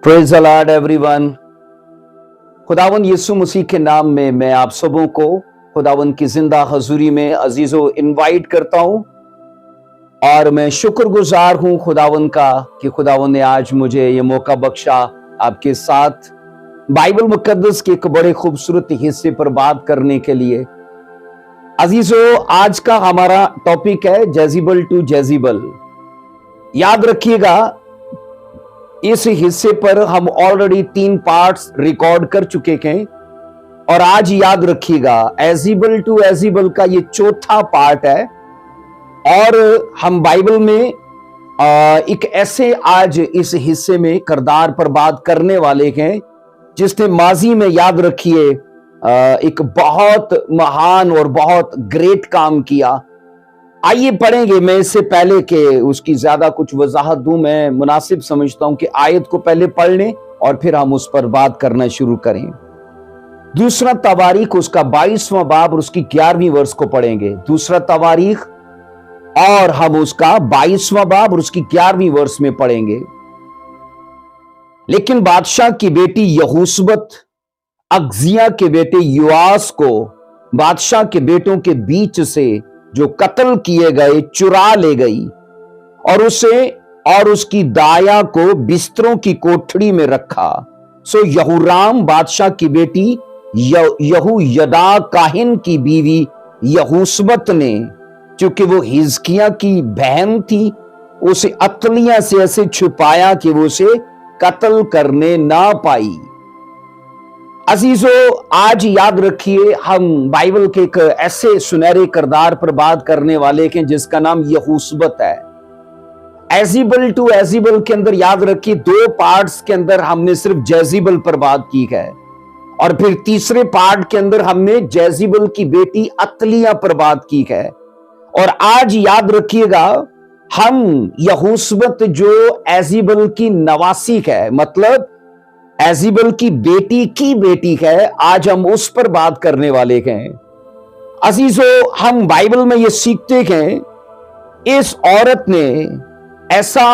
Praise the Lord everyone. खुदावन यीशु मसीह के नाम में मैं आप सबों को खुदावन की जिंदा हजूरी में अजीजों इनवाइट करता हूं और मैं शुक्रगुजार हूं खुदावन का कि खुदावन ने आज मुझे ये मौका बख्शा आपके साथ बाइबल मुकद्दस के एक बड़े खूबसूरत हिस्से पर बात करने के लिए। अजीजों, आज का हमारा टॉपिक है जेजिबल टू जेजिबल। याद रखिएगा, इस हिस्से पर हम ऑलरेडी 3 पार्ट्स रिकॉर्ड कर चुके हैं और आज याद रखिएगा एजिबल टू एजिबल का ये चौथा पार्ट है। और हम बाइबल में एक ऐसे आज इस हिस्से में किरदार पर बात करने वाले हैं जिसने माजी में, याद रखिए, एक बहुत महान और बहुत ग्रेट काम किया। आइए पढ़ेंगे। मैं इससे पहले कि उसकी ज्यादा कुछ वजाहत दूं, मैं मुनासिब समझता हूं कि आयत को पहले पढ़ लें और फिर हम उस पर बात करना शुरू करें। दूसरा तवारीख उसका 22वां बाब और उसकी 11वीं वर्ष को पढ़ेंगे। दूसरा तवारीख और हम उसका 22वां बाब और उसकी 11वीं वर्ष में पढ़ेंगे। लेकिन बादशाह की बेटी यहूशबत अगजिया के बेटे युआस को बादशाह के बेटों के बीच से जो कत्ल किए गए चुरा ले गई और उसे और उसकी दाया को बिस्तरों की कोठड़ी में रखा। सो यहूराम बादशाह की बेटी यहूयदा काहिन की बीवी यहूशबत ने, चूंकि वो हिजकिया की बहन थी, उसे अतलिया से ऐसे छुपाया कि वो उसे कत्ल करने ना पाई। अजीजों, आज याद रखिए हम बाइबल के एक ऐसे सुनहरे किरदार पर बात करने वाले हैं जिसका नाम यहूशबत है। एजिबल टू एजिबल के अंदर याद रखिए 2 पार्ट्स के अंदर हमने सिर्फ जेजिबल पर बात की है और फिर तीसरे पार्ट के अंदर हमने जेजिबल की बेटी अतलिया पर बात की है। और आज याद रखिएगा हम यहूशबत जो एजिबल की नवासी है, मतलब एजिबल की बेटी है, आज हम उस पर बात करने वाले हैं। अजीजों, हम बाइबल में ये सीखते हैं इस औरत ने ऐसा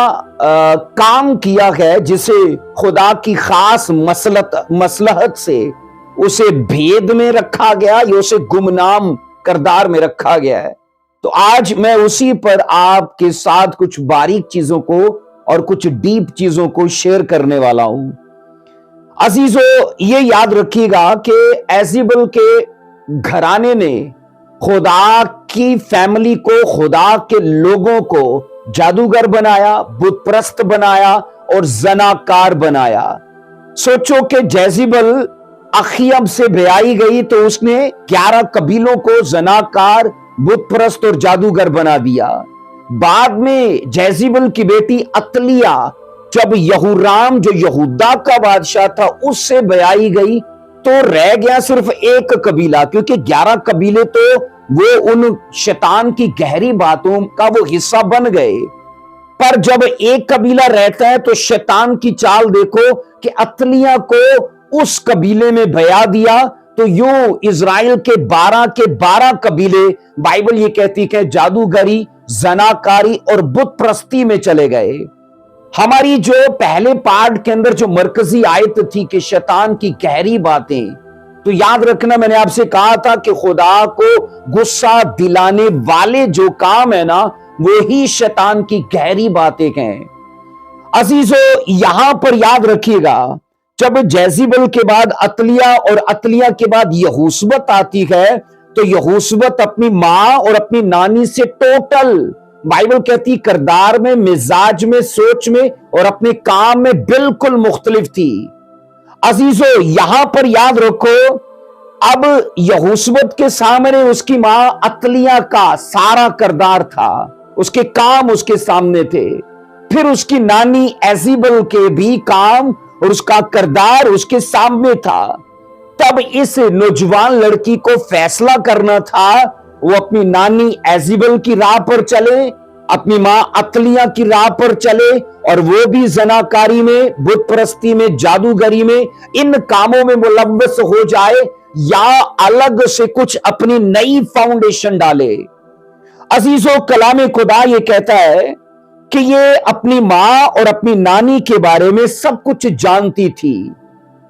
काम किया है जिसे खुदा की खास मसलहत से उसे भेद में रखा गया या उसे गुमनाम किरदार में रखा गया है। तो आज मैं उसी पर आपके साथ कुछ बारीक चीजों को और कुछ डीप चीजों को शेयर करने वाला हूं। अजीजों, ये याद रखिएगा कि एजिबल के घराने ने खुदा की फैमिली को, खुदा के लोगों को जादूगर बनाया, बुतप्रस्त बनाया और जनाकार बनाया। सोचो कि जेजिबल अखियब से ब्याई गई तो उसने 11 कबीलों को जनाकार, बुतप्रस्त और जादूगर बना दिया। बाद में जेजिबल की बेटी अतलिया जब यहूराम जो यहूदा का बादशाह था उससे ब्याई गई तो रह गया सिर्फ एक कबीला, क्योंकि 11 कबीले तो वो उन शैतान की गहरी बातों का वो हिस्सा बन गए। पर जब एक कबीला रहता है तो शैतान की चाल देखो कि अतलिया को उस कबीले में बया दिया तो यूं इजराइल के 12 कबीले, बाइबल ये कहती है, जादूगरी, जनाकारी और बुत प्रस्ती में चले गए। हमारी जो पहले पार्ट के अंदर जो मरकजी आयत थी कि शैतान की गहरी बातें, तो याद रखना मैंने आपसे कहा था कि खुदा को गुस्सा दिलाने वाले जो काम है ना, वो ही शैतान की गहरी बातें हैं। अजीजों, यहां पर याद रखिएगा जब जेजिबल के बाद अतलिया और अतलिया के बाद यहूशबत आती है तो यहूशबत अपनी मां और अपनी नानी से टोटल, बाइबल कहती, किरदार में, मिजाज में, सोच में और अपने काम में बिल्कुल मुख्तलिफ थी। अजीजों, यहां पर याद रखो, अब यहूशबत के सामने उसकी मां अतलिया का सारा किरदार था, उसके काम उसके सामने थे। फिर उसकी नानी एजिबल के भी काम और उसका किरदार उसके सामने था। तब इस नौजवान लड़की को फैसला करना था वो अपनी नानी एजिबल की राह पर चले, अपनी मां अतलिया की राह पर चले और वो भी जनाकारी में, बुत परस्ती में, जादूगरी में, इन कामों में मुलव्वस हो जाए या अलग से कुछ अपनी नई फाउंडेशन डाले। अजीजों, कलाम खुदा ये कहता है कि ये अपनी मां और अपनी नानी के बारे में सब कुछ जानती थी,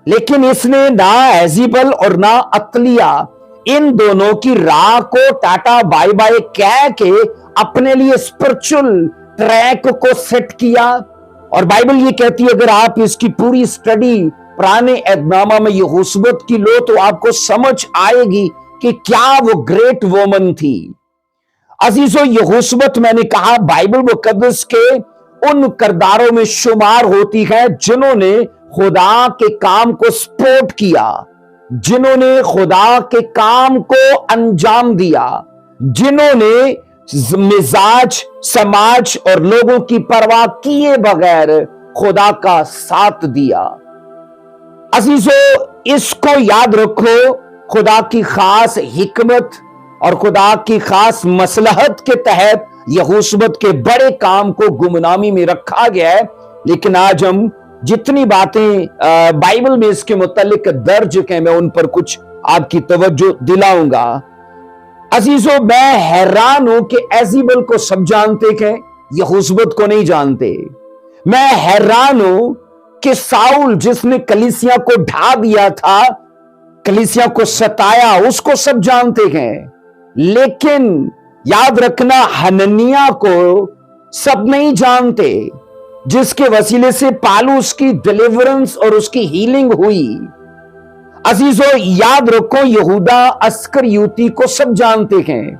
लेकिन इसने ना एजीबल और ना अतलिया इन दोनों की राह को टाटा बाय बाय कह के अपने लिए स्पिरिचुअल ट्रैक को सेट किया। और बाइबल ये कहती है, अगर आप इसकी पूरी स्टडी पुराने एहदनामा में यहोशुबत की लो तो आपको समझ आएगी कि क्या वो ग्रेट वोमन थी। अजीजों, यहोशुबत मैंने कहा बाइबल मुकद्दस के उन किरदारों में शुमार होती है जिन्होंने खुदा के काम को सपोर्ट किया, जिन्होंने खुदा के काम को अंजाम दिया, जिन्होंने मिजाज, समाज और लोगों की परवाह किए बगैर खुदा का साथ दिया। अजीजों, इसको याद रखो, खुदा की खास हिकमत और खुदा की खास मसलहत के तहत यहोशुबत के बड़े काम को गुमनामी में रखा गया है। लेकिन आज हम जितनी बातें बाइबल में इसके मुतालिक दर्ज हैं, मैं उन पर कुछ आपकी तवज्जो दिलाऊंगा। अजीजों, मैं हैरान हूं कि एजीबल को सब जानते हैं, यहोशुबत को नहीं जानते। मैं हैरान हूं कि साउल जिसने कलीसिया को ढा दिया था, कलीसिया को सताया, उसको सब जानते हैं, लेकिन याद रखना हननिया को सब नहीं जानते, जिसके वसीले से पालूस की डिलीवरेंस और उसकी हीलिंग हुई। अजीजों, याद रखो, यहूदा अस्करियोती को सब जानते हैं,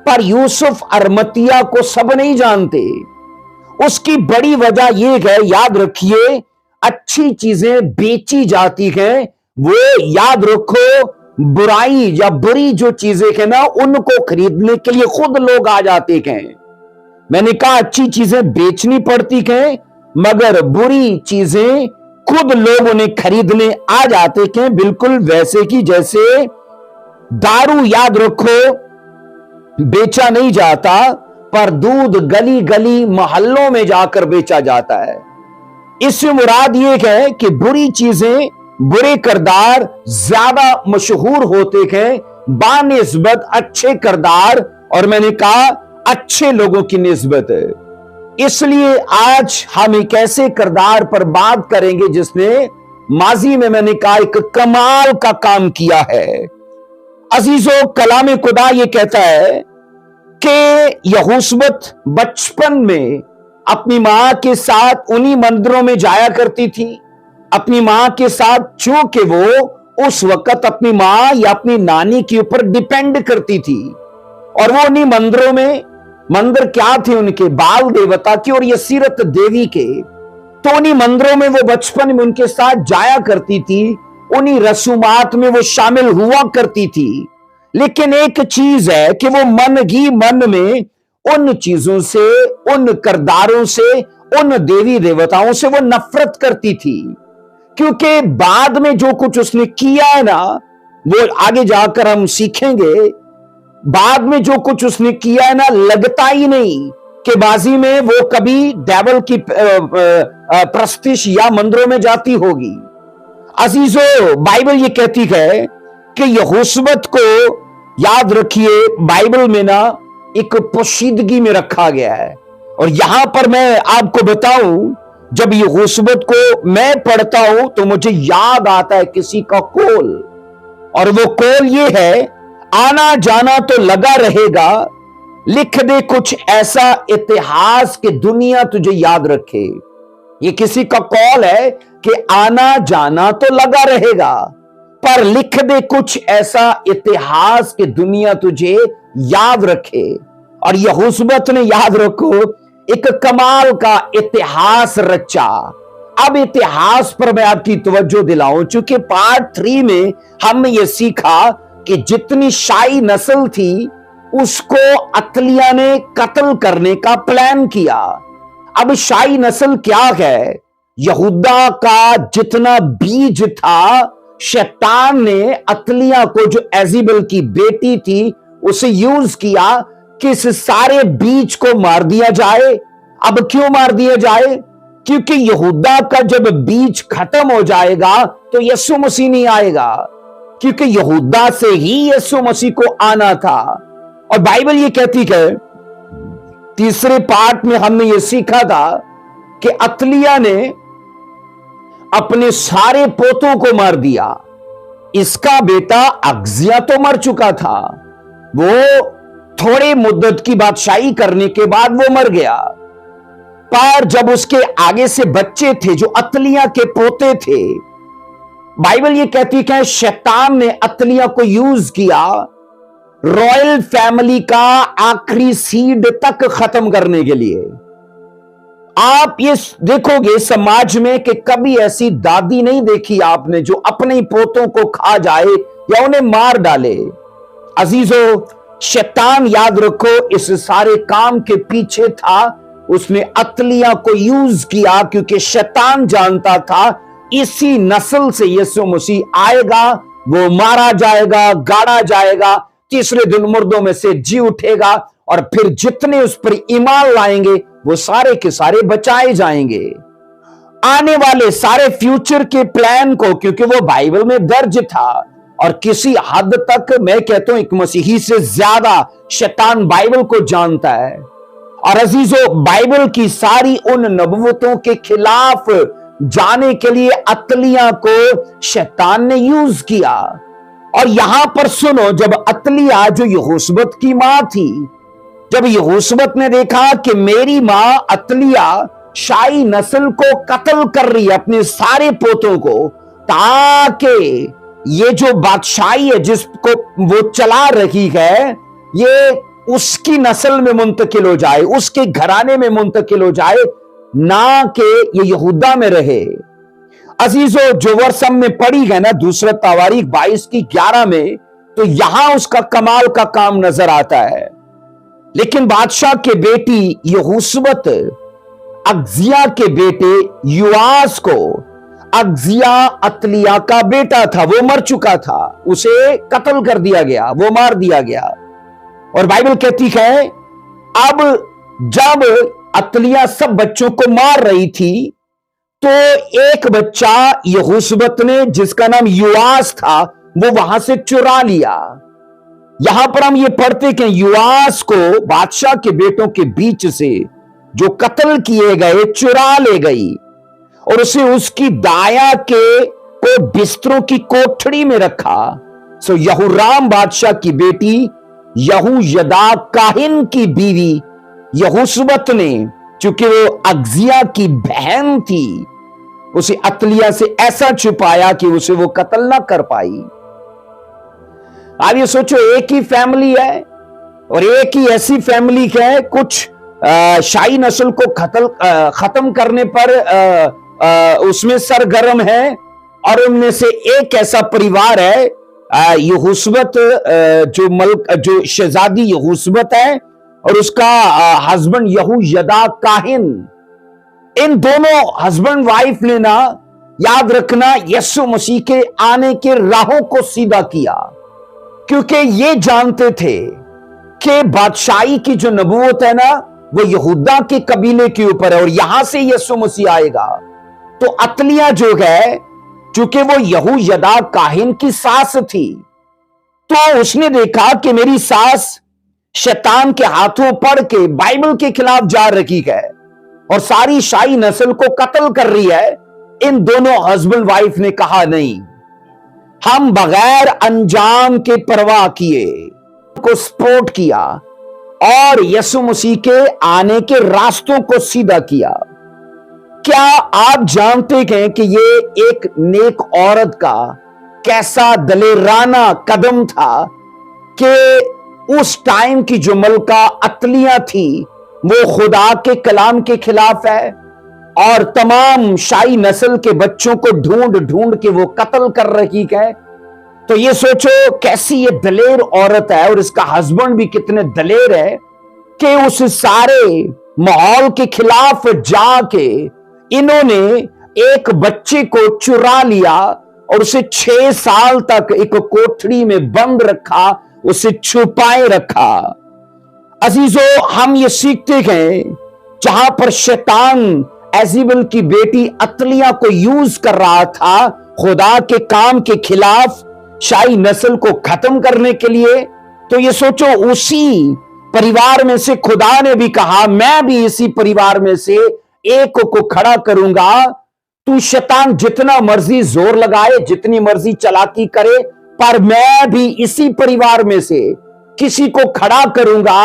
पर यूसुफ अरमतिया को सब नहीं जानते। उसकी बड़ी वजह यह है, याद रखिए, अच्छी चीजें बेची जाती हैं, वो याद रखो बुराई या बुरी जो चीजें हैं ना, उनको खरीदने के लिए खुद लोग आ जाते हैं। मैंने कहा अच्छी चीजें बेचनी पड़ती हैं, मगर बुरी चीजें खुद लोग उन्हें खरीदने आ जाते हैं, बिल्कुल वैसे कि जैसे दारू, याद रखो, बेचा नहीं जाता, पर दूध गली गली मोहल्लों में जाकर बेचा जाता है। इससे मुराद यह है कि बुरी चीजें, बुरे किरदार ज्यादा मशहूर होते हैं बानिस्बत अच्छे किरदार, और मैंने कहा अच्छे लोगों की निस्बत। इसलिए आज हम एक ऐसे किरदार पर बात करेंगे जिसने माजी में, मैंने कहा, एक कमाल का काम किया है। अजीजों, कलाम खुदा यह कहता है कि यहोशुबत बचपन में अपनी मां के साथ उन्हीं मंदिरों में जाया करती थी, अपनी मां के साथ, चूंकि वो उस वक्त अपनी मां या अपनी नानी के ऊपर डिपेंड करती थी, और वो उन्हीं मंदिरों में, मंदिर क्या थे उनके, बाल देवता की और यसीरत देवी के, तो उन्हीं मंदिरों में वो बचपन में उनके साथ जाया करती थी, उन्हीं रसूमात में वो शामिल हुआ करती थी। लेकिन एक चीज है कि वो मन ही मन में उन चीजों से, उन किरदारों से, उन देवी देवताओं से वो नफरत करती थी, क्योंकि बाद में जो कुछ उसने किया है ना, वो आगे जाकर हम सीखेंगे, बाद में जो कुछ उसने किया है ना, लगता ही नहीं कि बाजी में वो कभी डेविल की प्रस्तिश या मंदिरों में जाती होगी। अजीजों, बाइबल ये कहती है कि यहोशुबत को, याद रखिए, बाइबल में ना एक पोशीदगी में रखा गया है। और यहां पर मैं आपको बताऊं, जब यहोशुबत को मैं पढ़ता हूं तो मुझे याद आता है किसी का कौल, और वो कौल ये है, आना जाना तो लगा रहेगा, लिख दे कुछ ऐसा इतिहास कि दुनिया तुझे याद रखे। ये किसी का कौल है कि आना जाना तो लगा रहेगा, पर लिख दे कुछ ऐसा इतिहास कि दुनिया तुझे याद रखे। और यहोशुबत ने, याद रखो, एक कमाल का इतिहास रचा। अब इतिहास पर मैं आपकी तवज्जो दिलाऊं, चूंकि पार्ट 3 में हमने ये सीखा कि जितनी शाही नस्ल थी उसको अतलिया ने कत्ल करने का प्लान किया। अब शाही नस्ल क्या है? यहूदा का जितना बीज था, शैतान ने अतलिया को, जो एजीबल की बेटी थी, उसे यूज किया कि इस सारे बीज को मार दिया जाए। अब क्यों मार दिया जाए? क्योंकि यहूदा का जब बीज खत्म हो जाएगा तो यीशु मसीह नहीं आएगा, क्योंकि यहूदा से ही यीशु मसीह को आना था। और बाइबल ये कहती है तीसरे पार्ट में हमने यह सीखा था कि अतलिया ने अपने सारे पोतों को मार दिया। इसका बेटा अगजिया तो मर चुका था, वो थोड़े मुद्दत की बादशाही करने के बाद वो मर गया, पर जब उसके आगे से बच्चे थे जो अतलिया के पोते थे, बाइबल ये कहती है शैतान ने अतलिया को यूज किया रॉयल फैमिली का आखिरी सीड तक खत्म करने के लिए। आप ये देखोगे समाज में कि कभी ऐसी दादी नहीं देखी आपने जो अपने ही पोतों को खा जाए या उन्हें मार डाले। अजीजों, शैतान याद रखो इस सारे काम के पीछे था, उसने अतलिया को यूज किया क्योंकि शैतान जानता था इसी नस्ल से यीशु मसीह आएगा, वो मारा जाएगा, गाड़ा जाएगा, तीसरे दिन मुर्दों में से जी उठेगा और फिर जितने उस पर ईमान लाएंगे वो सारे के सारे बचाए जाएंगे। आने वाले सारे फ्यूचर के प्लान को, क्योंकि वो बाइबल में दर्ज था और किसी हद तक मैं कहता हूं एक मसीही से ज्यादा शैतान बाइबल को जानता है। और अजीजों, बाइबल की सारी उन नबूवतों के खिलाफ जाने के लिए अतलिया को शैतान ने यूज किया। और यहां पर सुनो, जब अतलिया जो यहोशबत की मां थी, जब यहोशबत ने देखा कि मेरी मां अतलिया शाही नस्ल को कत्ल कर रही है अपने सारे पोतों को, ताकि ये जो बादशाही है जिसको वो चला रही है ये उसकी नस्ल में मुंतकिल हो जाए, उसके घराने में मुंतकिल हो जाए, ना कि ये यहूदा में रहे। अजीजों, जो वर्ष हमने पढ़ी है ना दूसरा तवारीख 22:11 में, तो यहां उसका कमाल का काम नजर आता है। लेकिन बादशाह के बेटी यहोशबत अगजिया के बेटे युआस को, अगजिया अतलिया का बेटा था, वो मर चुका था, उसे कत्ल कर दिया गया, वो मार दिया गया। और बाइबल कहती है अब जब अतलिया सब बच्चों को मार रही थी तो एक बच्चा यहोशबत ने, जिसका नाम युआस था, वो वहां से चुरा लिया। यहां पर हम ये पढ़ते कि युआस को बादशाह के बेटों के बीच से जो कत्ल किए गए चुरा ले गई और उसे उसकी दाया के को बिस्तरों की कोठड़ी में रखा। सो यहूराम बादशाह की बेटी यहूयदा काहिन की बीवी यहोशबत ने, चूंकि वो अगजिया की बहन थी, उसे अतलिया से ऐसा छुपाया कि उसे वो कत्ल ना कर पाई। आप ये सोचो, एक ही फैमिली है और एक ही ऐसी फैमिली है, कुछ शाही नस्ल को खत्म करने पर उसमें सरगर्म है, और उनमें से एक ऐसा परिवार है यहोशबत, जो शहजादी यहोशबत है और उसका हस्बैंड यहूयदा काहिन। इन दोनों हस्बैंड वाइफ ने ना, याद रखना, यीशु मसीह के आने के राहों को सीधा किया, क्योंकि ये जानते थे कि बादशाही की जो नबूवत है ना वो यहूदा के कबीले के ऊपर है और यहां से यीशु मसीह आएगा। तो अतलिया जो है, चूंकि वो यहूयदा काहिन की सास थी, तो उसने देखा कि मेरी सास शैतान के हाथों पड़ के बाइबल के खिलाफ जा रही है और सारी शाही नस्ल को कत्ल कर रही है। इन दोनों हस्बैंड वाइफ ने कहा नहीं, हम बगैर अंजाम के परवाह किए को सपोर्ट किया और यीशु मसीह के आने के रास्तों को सीधा किया। क्या आप जानते हैं कि ये एक नेक औरत का कैसा दलेराना कदम था कि उस टाइम की जो मलका अतलिया थी वो खुदा के कलाम के खिलाफ है और तमाम शाही नस्ल के बच्चों को ढूंढ ढूंढ के वो कत्ल कर रही है। तो ये सोचो कैसी ये दलेर औरत है और इसका हस्बैंड भी कितने दलेर है कि उस सारे माहौल के खिलाफ जाके इन्होंने एक बच्चे को चुरा लिया और उसे 6 साल तक एक कोठरी में बंद रखा, उसे छुपाए रखा। अजीजों, हम ये सीखते हैं जहां पर शैतान एजेबल की बेटी अतलिया को यूज कर रहा था खुदा के काम के खिलाफ, शाही नस्ल को खत्म करने के लिए, तो ये सोचो उसी परिवार में से खुदा ने भी कहा, मैं भी इसी परिवार में से एक को खड़ा करूंगा। तू शैतान जितना मर्जी जोर लगाए, जितनी मर्जी चालाकी करे, पर मैं भी इसी परिवार में से किसी को खड़ा करूंगा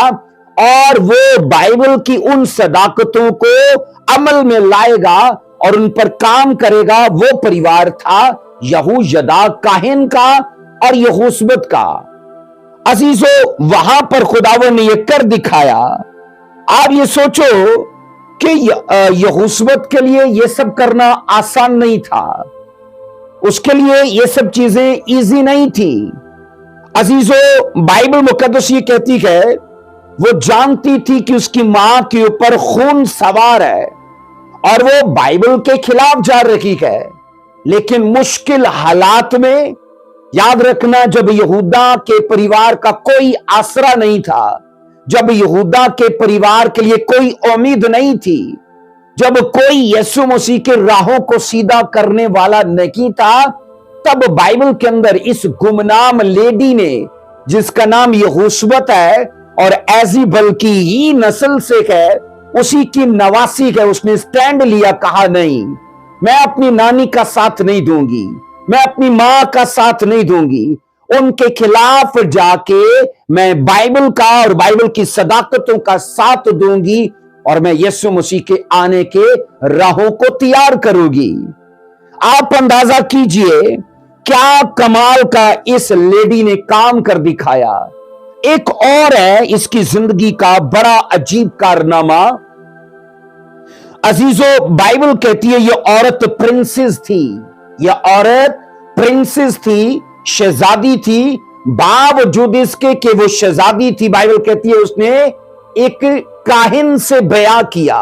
और वो बाइबल की उन सदाकतों को अमल में लाएगा और उन पर काम करेगा। वो परिवार था यहूशदा काहिन का और यहोशबत का। अजीजों, वहां पर खुदावन ने यह कर दिखाया। आप ये सोचो कि यहोशबत के लिए यह सब करना आसान नहीं था, उसके लिए यह सब चीजें इजी नहीं थी। अजीजों, बाइबल मुकद्दस ये कहती है, वो जानती थी कि उसकी मां के ऊपर खून सवार है और वो बाइबल के खिलाफ जा रही है, लेकिन मुश्किल हालात में, याद रखना, जब यहूदा के परिवार का कोई आसरा नहीं था, जब यहूदा के परिवार के लिए कोई उम्मीद नहीं थी, जब कोई यीशु मसीह के राहों को सीधा करने वाला नहीं था, तब बाइबल के अंदर इस गुमनाम लेडी ने, जिसका नाम यहोशबत है और एजीबल की ही नस्ल से है, उसी की नवासी है, उसने स्टैंड लिया, कहा नहीं, मैं अपनी नानी का साथ नहीं दूंगी, मैं अपनी मां का साथ नहीं दूंगी, उनके खिलाफ जाके मैं बाइबल का और बाइबल की सदाकतों का साथ दूंगी और मैं यीशु मसीह के आने के राहों को तैयार करूंगी। आप अंदाजा कीजिए क्या कमाल का इस लेडी ने काम कर दिखाया। एक और है इसकी जिंदगी का बड़ा अजीब कारनामा। अजीजों, बाइबल कहती है यह औरत प्रिंसेस थी, यह औरत प्रिंसेस थी, शहजादी थी। बावजूद इसके कि वो शहजादी थी, बाइबल कहती है उसने एक काहिन से ब्याह किया,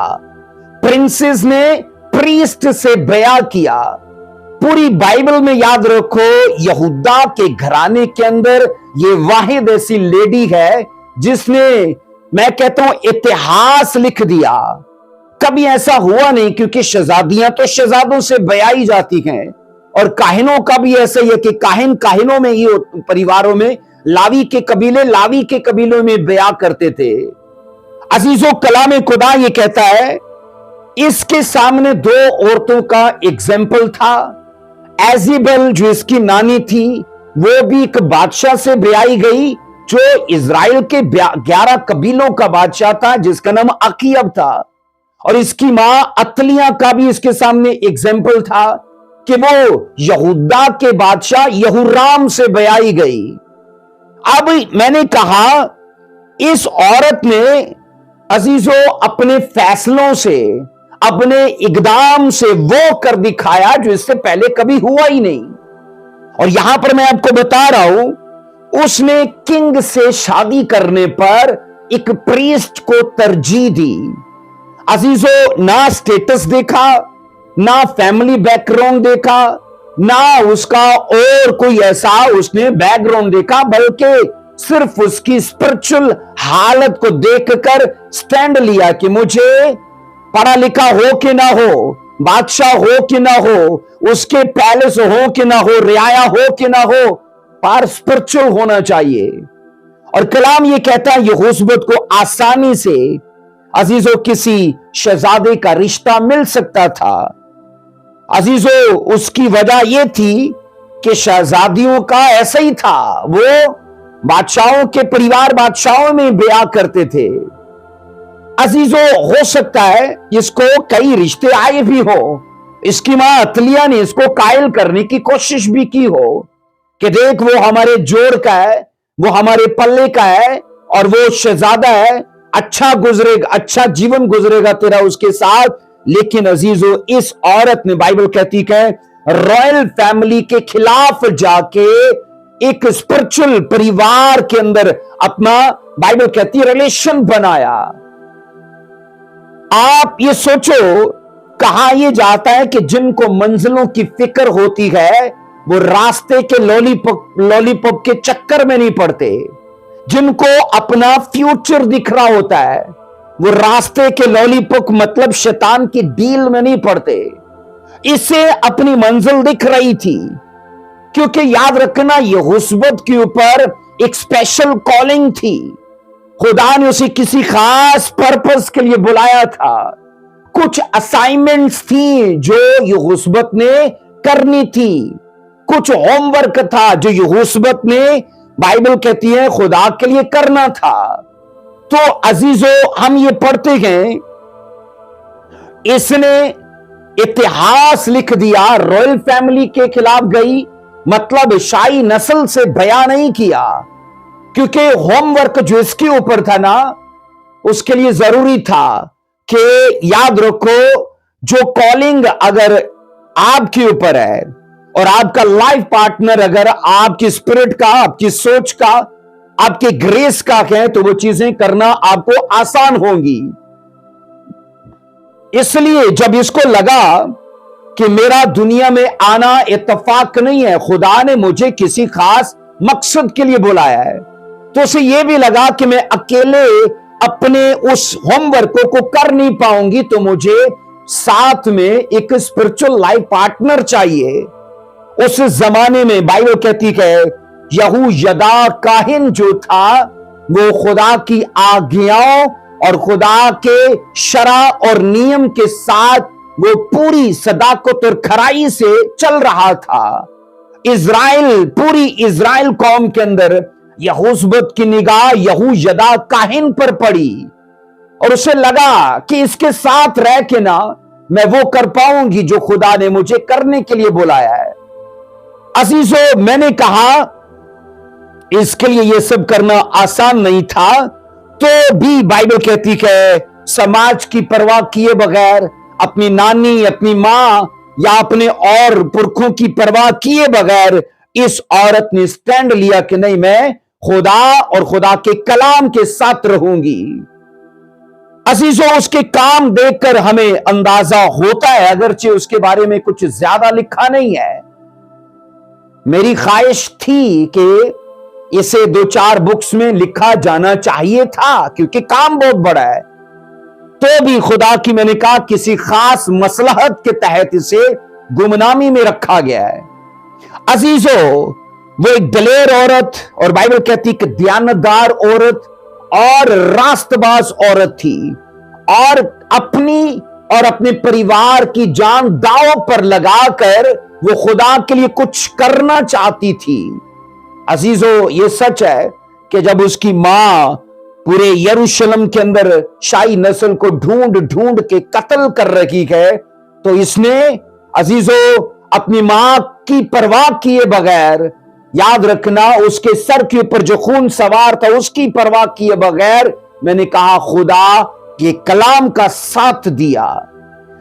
प्रिंसेस ने प्रीस्ट से ब्याह किया। पूरी बाइबल में याद रखो, यहूदा के घराने के अंदर ये वाहिद ऐसी लेडी है जिसने, मैं कहता हूं, इतिहास लिख दिया। कभी ऐसा हुआ नहीं, क्योंकि शहजादियां तो शहजादों से ब्याही जाती हैं और काहिनों का भी ऐसा ही है कि काहिनों में ही, परिवारों में लावी के कबीलों में ब्याह करते थे। अजीजों, कलाम खुदा ये कहता है, इसके सामने दो औरतों का एग्जाम्पल था। एजीबल जो इसकी नानी थी, वो भी एक बादशाह से ब्याही गई जो इजराइल के 11 कबीलों का बादशाह था, जिसका नाम अकीब था। और इसकी मां अतलिया का भी इसके सामने एग्जाम्पल था कि वो यहूदा के बादशाह यहूराम से ब्याही गई। अब मैंने कहा, इस औरत ने अजीजों अपने फैसलों से, अपने इकदाम से वो कर दिखाया जो इससे पहले कभी हुआ ही नहीं। और यहां पर मैं आपको बता रहा हूं, उसने किंग से शादी करने पर एक प्रीस्ट को तरजीह दी। अजीजों, ना स्टेटस देखा, ना फैमिली बैकग्राउंड देखा, ना उसका और कोई ऐसा उसने बैकग्राउंड देखा, बल्कि सिर्फ उसकी स्पिरिचुअल हालत को देखकर स्टैंड लिया कि मुझे पढ़ा लिखा हो कि ना हो, बादशाह हो कि ना हो, उसके पैलेस हो कि ना हो, रियाया हो कि ना हो, पर स्पिरिचुअल होना चाहिए। और कलाम ये कहता है यहोशबत को आसानी से अजीजों किसी शहजादे का रिश्ता मिल सकता था। अजीजों, उसकी वजह यह थी कि शहजादियों का ऐसा ही था, वो बादशाहों के परिवार, बादशाहों में ब्याह करते थे। अजीजों, हो सकता है इसको कई रिश्ते आए भी हो, इसकी मां अतलिया ने इसको कायल करने की कोशिश भी की हो कि देख, वो हमारे जोड़ का है, वो हमारे पल्ले का है और वो शहजादा है, अच्छा गुजरेगा, अच्छा जीवन गुजरेगा तेरा उसके साथ। लेकिन अजीजों, इस औरत ने, बाइबल कहती है, रॉयल फैमिली के खिलाफ जाके एक स्पिरिचुअल परिवार के अंदर अपना, बाइबल कहती है, रिलेशन बनाया। आप ये सोचो, कहा यह जाता है कि जिनको मंजिलों की फिक्र होती है वो रास्ते के लॉलीपॉप के चक्कर में नहीं पड़ते। जिनको अपना फ्यूचर दिख रहा होता है वो रास्ते के लॉलीपॉप मतलब शैतान की डील में नहीं पड़ते। इसे अपनी मंजिल दिख रही थी, क्योंकि याद रखना यहोशबत के ऊपर एक स्पेशल कॉलिंग थी। खुदा ने उसे किसी खास पर्पस के लिए बुलाया था। कुछ असाइनमेंट्स थी जो यहोशबत ने करनी थी, कुछ होमवर्क था जो यहोशबत ने, बाइबल कहती है, खुदा के लिए करना था। तो अजीजों, हम ये पढ़ते हैं, इसने इतिहास लिख दिया, रॉयल फैमिली के खिलाफ गई, मतलब शाही नस्ल से बयान नहीं किया, क्योंकि होमवर्क जो इसके ऊपर था ना, उसके लिए जरूरी था कि याद रखो, जो कॉलिंग अगर आपके ऊपर है और आपका लाइफ पार्टनर अगर आपकी स्पिरिट का, आपकी सोच का, आपके ग्रेस का है, तो वो चीजें करना आपको आसान होंगी। इसलिए जब इसको लगा कि मेरा दुनिया में आना इत्तेफाक नहीं है, खुदा ने मुझे किसी खास मकसद के लिए बुलाया है, तो उसे यह भी लगा कि मैं अकेले अपने उस होमवर्क को कर नहीं पाऊंगी, तो मुझे साथ में एक स्पिरिचुअल लाइफ पार्टनर चाहिए। उस जमाने में बाइबल कहती है, यहूयदा काहिन जो था, वो खुदा की आज्ञाओं और खुदा के शरा और नियम के साथ वो पूरी सदाकत और खराई से चल रहा था। इज़राइल, पूरी इज़राइल कौम के अंदर यहोशबत की निगाह यहूयदा काहिन पर पड़ी और उसे लगा कि इसके साथ रह के ना मैं वो कर पाऊंगी जो खुदा ने मुझे करने के लिए बुलाया है। अजीजों, मैंने कहा इसके लिए ये सब करना आसान नहीं था, तो भी बाइबल कहती है समाज की परवाह किए बगैर, अपनी नानी, अपनी मां या अपने और पुरखों की परवाह किए बगैर इस औरत ने स्टैंड लिया कि नहीं, मैं खुदा और खुदा के कलाम के साथ रहूंगी। अजीजों, उसके काम देखकर हमें अंदाजा होता है, अगरचे उसके बारे में कुछ ज्यादा लिखा नहीं है। मेरी ख्वाहिश थी कि इसे 2-4 बुक्स में लिखा जाना चाहिए था, क्योंकि काम बहुत बड़ा है, तो भी खुदा की, मैंने कहा, किसी खास मसलहत के तहत इसे गुमनामी में रखा गया है। अजीजों, वो एक दलेर औरत, और बाइबल कहती कि दयानतदार औरत और रास्तबाज औरत थी, और अपनी और अपने परिवार की जान दांव पर लगाकर वो खुदा के लिए कुछ करना चाहती थी। अजीजों, ये सच है कि जब उसकी मां पूरे यरूशलेम के अंदर शाही नस्ल को ढूंढ ढूंढ के कत्ल कर रही है, तो इसने अजीजों अपनी मां की परवाह किए बगैर, याद रखना, उसके सर के ऊपर जो खून सवार था उसकी परवाह किए बगैर, मैंने कहा, खुदा के कलाम का साथ दिया।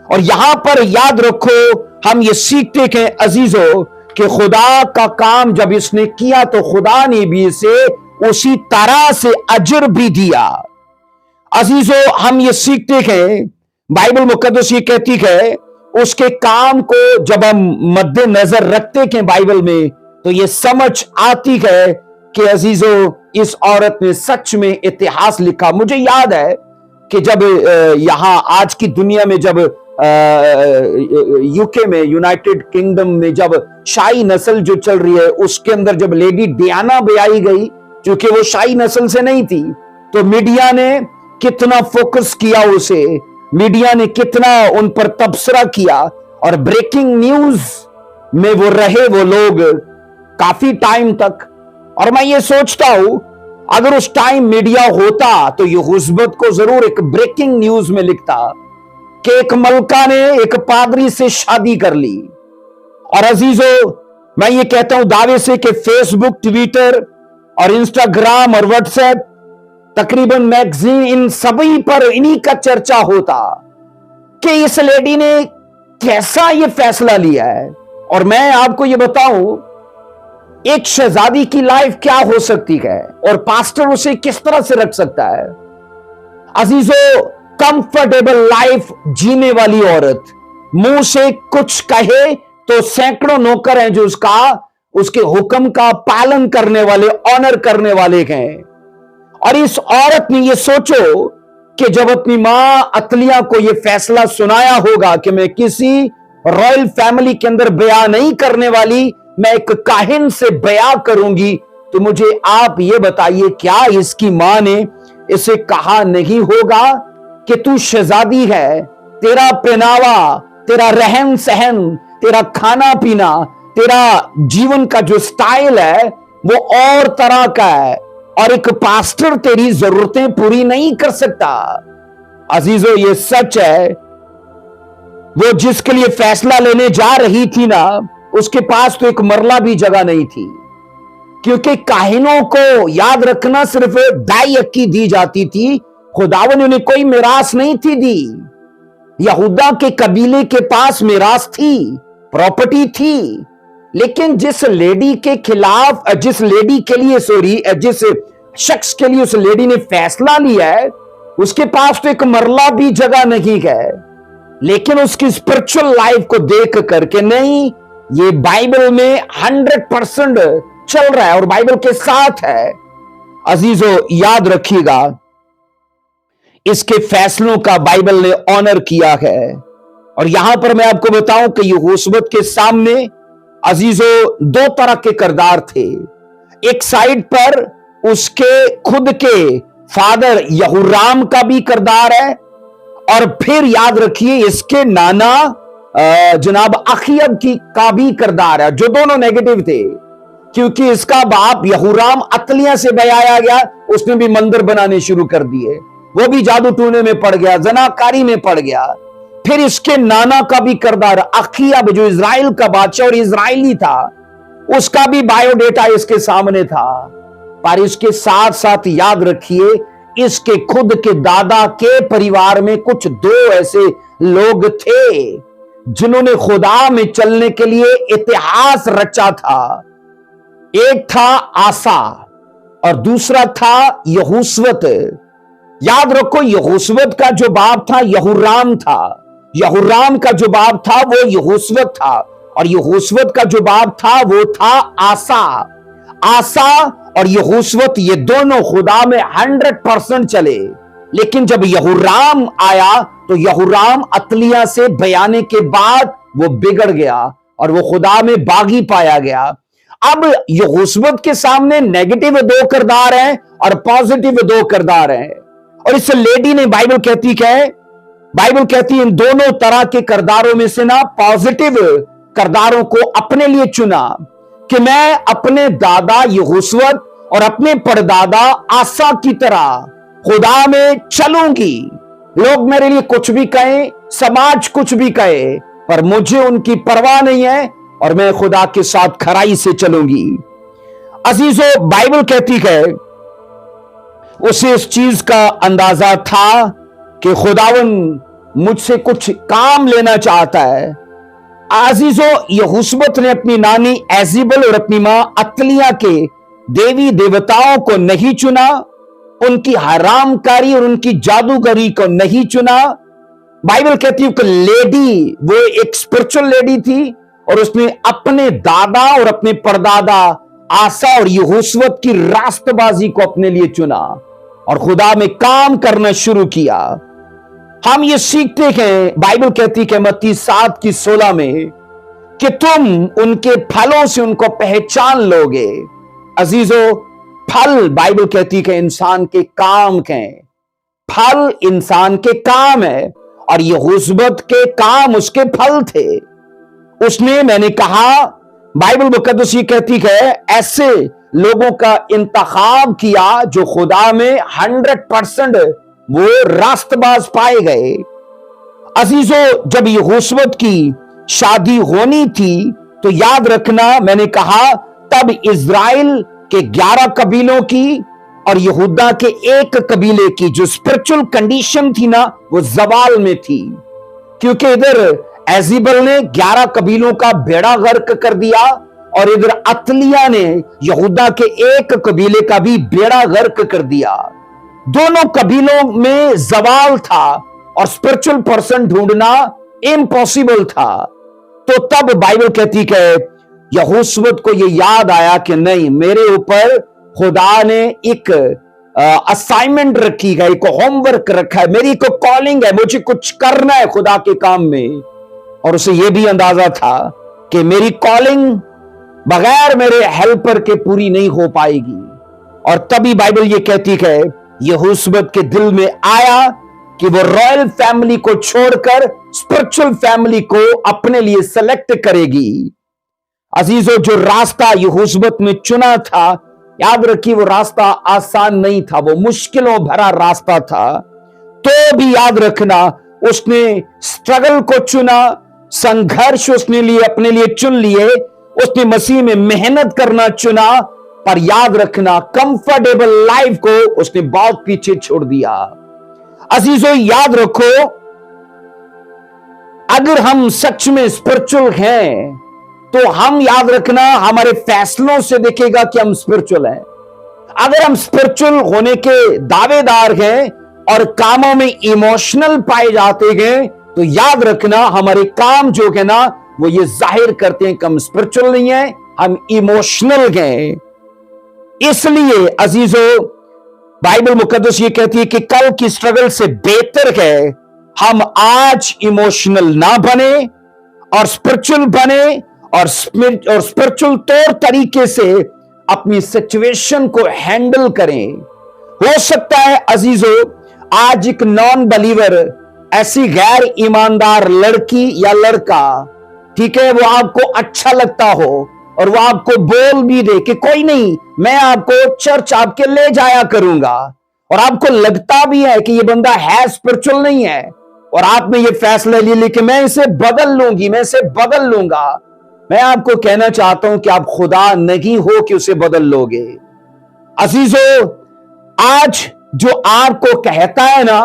और यहां पर याद रखो, हम ये सीखते हैं अजीजों कि खुदा का काम जब इसने किया तो खुदा ने भी इसे उसी तरह से अजर भी दिया। अजीजों, हम ये सीखते हैं, बाइबल मुकद्दस ये कहती है, उसके काम को जब हम मद्देनजर रखते हैं बाइबल में, तो ये समझ आती है कि अजीजों, इस औरत ने सच में इतिहास लिखा। मुझे याद है कि जब यहां आज की दुनिया में, जब यूके में, यूनाइटेड किंगडम में, जब शाही नस्ल जो चल रही है, उसके अंदर जब लेडी डियाना ब्याई गई, क्योंकि वो शाही नस्ल से नहीं थी, तो मीडिया ने कितना फोकस किया उसे, मीडिया ने कितना उन पर तबसरा किया, और ब्रेकिंग न्यूज में वो रहे वो लोग काफी टाइम तक। और मैं ये सोचता हूं, अगर उस टाइम मीडिया होता तो यहोशबत को जरूर एक ब्रेकिंग न्यूज में लिखता कि एक मलका ने एक पादरी से शादी कर ली। और अजीजों, मैं ये कहता हूं दावे से कि फेसबुक, ट्विटर और इंस्टाग्राम और व्हाट्सएप, तकरीबन मैगजीन, इन सभी पर इन्हीं का चर्चा होता कि इस लेडी ने कैसा ये फैसला लिया है। और मैं आपको ये बताऊं, एक शहजादी की लाइफ क्या हो सकती है और पास्टर उसे किस तरह से रख सकता है। अजीजों, कंफर्टेबल लाइफ जीने वाली औरत, मुंह से कुछ कहे तो सैकड़ों नौकर हैं जो उसके हुक्म का पालन करने वाले, ऑनर करने वाले हैं। और इस औरत ने ये सोचो कि जब अपनी मां अतलिया को ये फैसला सुनाया होगा कि मैं किसी रॉयल फैमिली के अंदर बयां नहीं करने वाली, मैं एक काहिन से बयां करूंगी, तो मुझे आप ये बताइए, क्या इसकी मां ने इसे कहा नहीं होगा कि तू शहजादी है, तेरा पहनावा, तेरा रहन सहन, तेरा खाना पीना, तेरा जीवन का जो स्टाइल है वो और तरह का है, और एक पास्टर तेरी जरूरतें पूरी नहीं कर सकता। अजीजों, ये सच है। वो जिसके लिए फैसला लेने जा रही थी ना, उसके पास तो एक मरला भी जगह नहीं थी, क्योंकि काहिनों को याद रखना सिर्फ दाई अक्की दी जाती थी। खुदावन ने उन्हें कोई मिरास नहीं थी दी। यहूदा के कबीले के पास मिरास थी, प्रॉपर्टी थी, लेकिन जिस लेडी के खिलाफ, जिस लेडी के लिए जिस शख्स के लिए उस लेडी ने फैसला लिया है, उसके पास तो एक मरला भी जगह नहीं है। लेकिन उसकी स्पिरिचुअल लाइफ को देख करके, नहीं, ये बाइबल में 100% चल रहा है और बाइबल के साथ है। अजीजों, याद रखिएगा, इसके फैसलों का बाइबल ने ऑनर किया है। और यहां पर मैं आपको बताऊं कि यहोशुवत के सामने अजीजों 2 तरह के किरदार थे। एक साइड पर उसके खुद के फादर यहूराम का भी किरदार है, और फिर याद रखिए इसके नाना जनाब अखीयब का भी किरदार है, जो दोनों नेगेटिव थे, क्योंकि इसका बाप यहूराम अतलिया से बयाया गया, उसने भी मंदिर बनाने शुरू कर दिए, वो भी जादू टूने में पड़ गया, जनाकारी में पड़ गया। फिर इसके नाना का भी किरदार अखीयब, जो इजराइल का बादशाह और इजराइली था, उसका भी बायोडेटा इसके सामने था। पर इसके साथ साथ याद रखिए, इसके खुद के दादा के परिवार में कुछ 2 ऐसे लोग थे जिन्होंने खुदा में चलने के लिए इतिहास रचा था। एक था आसा और दूसरा था यहोशुवत। याद रखो, यहोशुवत का जो बाप था यहूराम था, यहूराम का जो बाप था वो यहोशुवत था, और यहोशुवत का जो बाप था वो था आसा। आसा और यहोशुवत ये दोनों खुदा में 100% चले, लेकिन जब यहूराम आया तो यहूराम अतलिया से बयाने के बाद वो बिगड़ गया और वो खुदा में बागी पाया गया। अब यहोशुवत के सामने नेगेटिव 2 किरदार हैं और पॉजिटिव 2 किरदार हैं, और इस लेडी ने, बाइबल कहती है इन दोनों तरह के किरदारों में से ना पॉजिटिव किरदारों को अपने लिए चुना, कि मैं अपने दादा यहोशुवत और अपने परदादा आसा की तरह खुदा में चलूंगी। लोग मेरे लिए कुछ भी कहें, समाज कुछ भी कहे, पर मुझे उनकी परवाह नहीं है, और मैं खुदा के साथ खराई से चलूंगी। अजीजों, बाइबल कहती है उसे इस चीज का अंदाजा था कि खुदावन मुझसे कुछ काम लेना चाहता है। अजीजों, यहोशुवत ने अपनी नानी एजेबल और अपनी मां अतलिया के देवी देवताओं को नहीं चुना, उनकी हरामकारी और उनकी जादूगरी को नहीं चुना। बाइबल कहती है कि लेडी वो एक स्पिरिचुअल लेडी थी, और उसने अपने दादा और अपने परदादा आसा और यहोशुवत की रास्तबाजी को अपने लिए चुना और खुदा में काम करना शुरू किया। हम ये सीखते हैं, बाइबल कहती है मत्ती 7:16 में, कि तुम उनके फलों से उनको पहचान लोगे। अजीजों, फल बाइबल कहती है इंसान के काम के, फल इंसान के काम है, और यहोशुवत के काम उसके फल थे। उसने, मैंने कहा, बाइबल मुकद्दस ये कहती है ऐसे लोगों का इंतखाब किया जो खुदा में 100% वो रास्तबाज पाए गए। अजीजों, जब यहोशुवत की शादी होनी थी तो याद रखना, मैंने कहा तब इजराइल के 11 कबीलों की और यहूदा के 1 कबीले की जो स्पिरिचुअल कंडीशन थी ना, वो जवाल में थी, क्योंकि इधर एजेबल ने 11 कबीलों का बेड़ा गर्क कर दिया, और इधर अतलिया ने यहूदा के 1 कबीले का भी बेड़ा गर्क कर दिया। दोनों कबीलों में जवाल था और स्पिरिचुअल पर्सन ढूंढना इम्पॉसिबल था। तो तब बाइबल कहती है यहोशुवत को यह याद आया कि नहीं, मेरे ऊपर खुदा ने एक असाइनमेंट रखी है, एक होमवर्क रखा है, मेरी को कॉलिंग है, मुझे कुछ करना है खुदा के काम में। और उसे यह भी अंदाजा था कि मेरी कॉलिंग बगैर मेरे हेल्पर के पूरी नहीं हो पाएगी। और तभी बाइबल ये कहती है यहोशबत के दिल में आया कि वो रॉयल फैमिली को छोड़कर स्पिरिचुअल फैमिली को अपने लिए सेलेक्ट करेगी। अजीजों, जो रास्ता यहोशबत ने चुना था, याद रखिए वो रास्ता आसान नहीं था, वो मुश्किलों भरा रास्ता था। तो भी याद रखना, उसने स्ट्रगल को चुना, संघर्ष उसने लिए अपने लिए चुन लिए, उसने मसीह में मेहनत करना चुना, पर याद रखना कंफर्टेबल लाइफ को उसने बहुत पीछे छोड़ दिया। अजीजों, याद रखो, अगर हम सच में स्पिरिचुअल हैं तो हम, याद रखना, हमारे फैसलों से दिखेगा कि हम स्पिरिचुअल हैं। अगर हम स्पिरिचुअल होने के दावेदार हैं और कामों में इमोशनल पाए जाते हैं, तो याद रखना हमारे काम जो है ना, वो ये जाहिर करते हैं कि हम स्पिरिचुअल नहीं है, हम इमोशनल हैं। इसलिए अजीजों, बाइबल मुकद्दस ये कहती है कि कल की स्ट्रगल से बेहतर है हम आज इमोशनल ना बने और स्पिरिचुअल बने, और स्पिरिचुअल तौर तरीके से अपनी सिचुएशन को हैंडल करें। हो सकता है अजीजों, आज एक नॉन बिलीवर, ऐसी गैर ईमानदार लड़की या लड़का, ठीक है, वो आपको अच्छा लगता हो और वो आपको बोल भी दे कि कोई नहीं, मैं आपको चर्च आपके ले जाया करूंगा, और आपको लगता भी है कि ये बंदा है स्पिरिचुअल नहीं है, और आपने ये फैसला ले लिया कि मैं इसे बदल लूंगी, मैं इसे बदल लूंगा। मैं आपको कहना चाहता हूं कि आप खुदा नहीं हो कि उसे बदल लोगे। अजीजों, आज जो आपको कहता है ना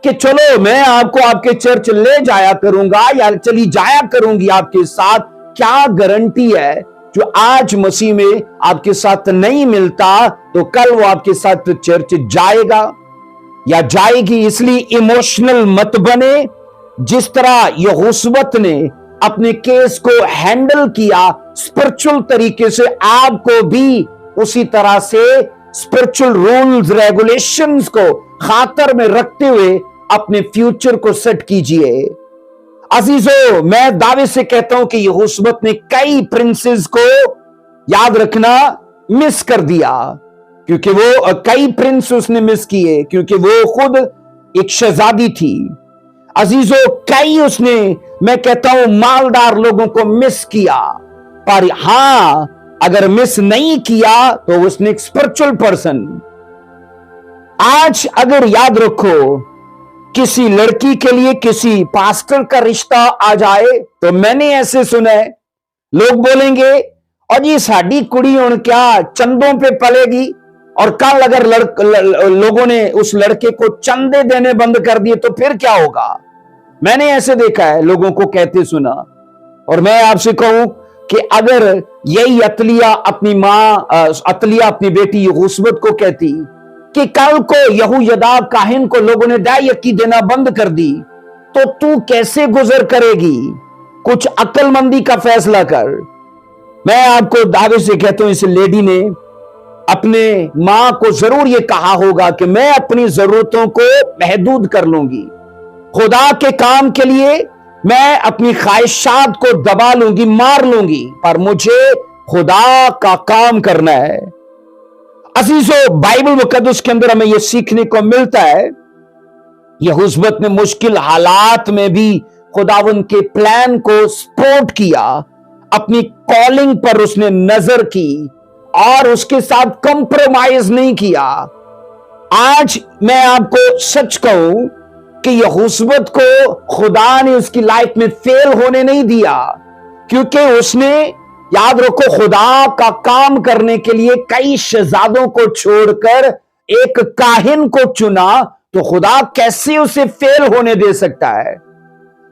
कि चलो मैं आपको आपके चर्च ले जाया करूंगा या चली जाया करूंगी आपके साथ, क्या गारंटी है जो आज मसीह में आपके साथ नहीं मिलता तो कल वो आपके साथ चर्च जाएगा या जाएगी। इसलिए इमोशनल मत बने। जिस तरह यहोशबत ने अपने केस को हैंडल किया स्पिरिचुअल तरीके से, आपको भी उसी तरह से स्पिरिचुअल रूल्स रेगुलेशंस को खातर में रखते हुए अपने फ्यूचर को सेट कीजिए। अजीजों, मैं दावे से कहता हूं कि यहोशबत ने कई प्रिंसेस को, याद रखना, मिस कर दिया, क्योंकि वो कई प्रिंस उसने मिस किए, क्योंकि वो खुद एक शहजादी थी। अजीजों, कई उसने, मैं कहता हूं, मालदार लोगों को मिस किया, पर हां, अगर मिस नहीं किया तो उसने एक स्पिरिचुअल पर्सन। आज अगर याद रखो, किसी लड़की के लिए किसी पास्टर का रिश्ता आ जाए तो मैंने ऐसे सुना है, लोग बोलेंगे और ये साड़ी कुड़ी हुण क्या चंदों पे पलेगी, और कल अगर लोगों ने उस लड़के को चंदे देने बंद कर दिए तो फिर क्या होगा। मैंने ऐसे देखा है, लोगों को कहते सुना। और मैं आपसे कहूं कि अगर यही अतलिया अपनी बेटी यहोशबत को कहती कि कल को यहूयदा काहिन को लोगों ने दायकी देना बंद कर दी, तो तू कैसे गुजर करेगी? कुछ अक्लमंदी का फैसला कर। मैं आपको दावे से कहता हूं, इस लेडी ने अपने मां को जरूर यह कहा होगा कि मैं अपनी जरूरतों को महदूद कर लूंगी, खुदा के काम के लिए मैं अपनी ख्वाहिशात को दबा लूंगी, मार लूंगी, पर मुझे खुदा का काम करना है। अजीजों, बाइबल मुकद्दस के अंदर हमें यह सीखने को मिलता है, यहोशबत ने मुश्किल हालात में भी खुदावंद के प्लान को सपोर्ट किया, अपनी कॉलिंग पर उसने नजर की और उसके साथ कंप्रोमाइज नहीं किया। आज मैं आपको सच कहूं कि यहोशबत को खुदा ने उसकी लाइफ में फेल होने नहीं दिया, क्योंकि उसने, याद रखो, खुदा का काम करने के लिए कई शहजादों को छोड़कर एक काहिन को चुना, तो खुदा कैसे उसे फेल होने दे सकता है।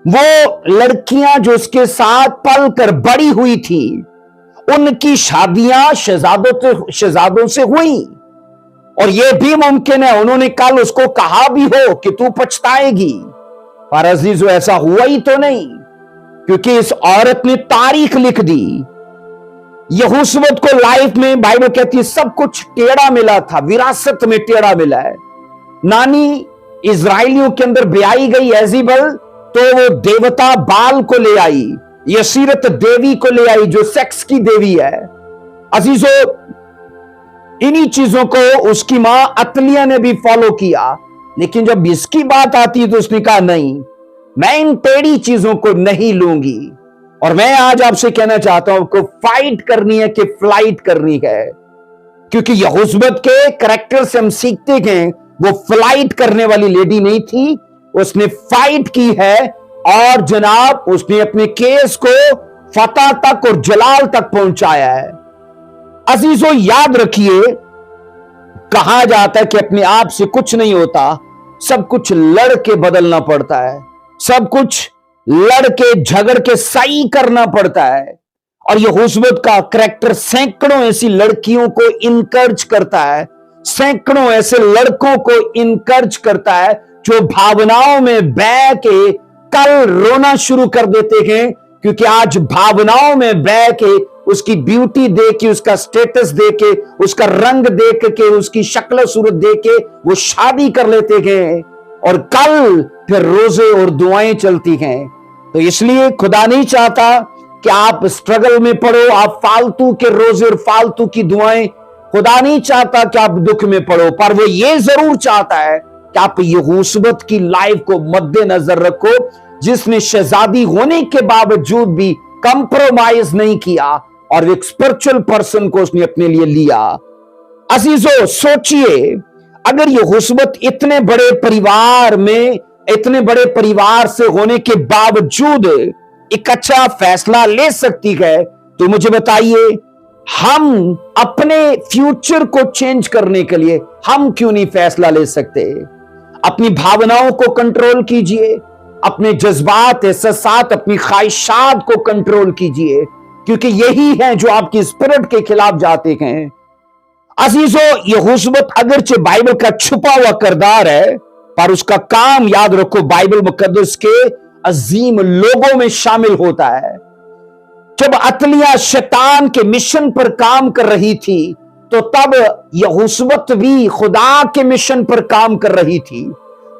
वो लड़कियां जो उसके साथ पल कर बड़ी हुई थी, उनकी शादियां शहजादों से हुई, और यह भी मुमकिन है उन्होंने कल उसको कहा भी हो कि तू पछताएगी, पर अजीजों ऐसा हुआ ही तो नहीं, क्योंकि इस औरत ने तारीख लिख दी। यहोशबत को लाइफ में बाइबल कहती है सब कुछ टेढ़ा मिला था, विरासत में टेढ़ा मिला है। नानी इजराइलियों के अंदर ब्याई गई एजेबल, तो वो देवता बाल को ले आई, यसीरत देवी को ले आई जो सेक्स की देवी है। अजीजों, इन्हीं चीजों को उसकी मां अतलिया ने भी फॉलो किया, लेकिन जब इसकी बात आती है तो उसने कहा नहीं, मैं इन टेढ़ी चीजों को नहीं लूंगी। और मैं आज आपसे कहना चाहता हूं, आपको फाइट करनी है कि फ्लाइट करनी है, क्योंकि यहोशबत के करैक्टर से हम सीखते हैं वो फ्लाइट करने वाली लेडी नहीं थी, उसने फाइट की है और जनाब उसने अपने केस को फतह तक और जलाल तक पहुंचाया है। अजीजों याद रखिए, कहा जाता है कि अपने आप से कुछ नहीं होता, सब कुछ लड़ के बदलना पड़ता है, सब कुछ लड़ के झगड़ के सही करना पड़ता है। और यहोशबत का करैक्टर सैकड़ों ऐसी लड़कियों को इनकरेज करता है, सैकड़ों ऐसे लड़कों को इनकरेज करता है जो भावनाओं में बह के कल रोना शुरू कर देते हैं, क्योंकि आज भावनाओं में बह के उसकी ब्यूटी देख के, उसका स्टेटस देख के, उसका रंग देख के, उसकी शक्ल सूरत देख के वो शादी कर लेते हैं और कल फिर रोजे और दुआएं चलती हैं। तो इसलिए खुदा नहीं चाहता कि आप स्ट्रगल में पड़ो, आप फालतू के रोजे और फालतू की दुआएं, खुदा नहीं चाहता कि आप दुख में पड़ो, पर वो ये जरूर चाहता है कि आप यहोशबत की लाइफ को मद्देनजर रखो, जिसने शहजादी होने के बावजूद भी कंप्रोमाइज नहीं किया और एक स्पिरिचुअल पर्सन को उसने अपने लिए लिया। अजीजों सोचिए, अगर यहोशबत इतने बड़े परिवार में, इतने बड़े परिवार से होने के बावजूद एक अच्छा फैसला ले सकती है, तो मुझे बताइए हम अपने फ्यूचर को चेंज करने के लिए हम क्यों नहीं फैसला ले सकते? अपनी भावनाओं को कंट्रोल कीजिए, अपने जज्बात, एहसासात, अपनी ख्वाहिशात को कंट्रोल कीजिए, क्योंकि यही है जो आपकी स्पिरिट के खिलाफ जाते हैं। अजीजों यहोशबत अगरचे बाइबल का छुपा हुआ किरदार है, पर उसका काम याद रखो बाइबल मुकद्दस के अजीम लोगों में शामिल होता है। जब अतलिया शैतान के मिशन पर काम कर रही थी, तो तब यहोशबत भी खुदा के मिशन पर काम कर रही थी।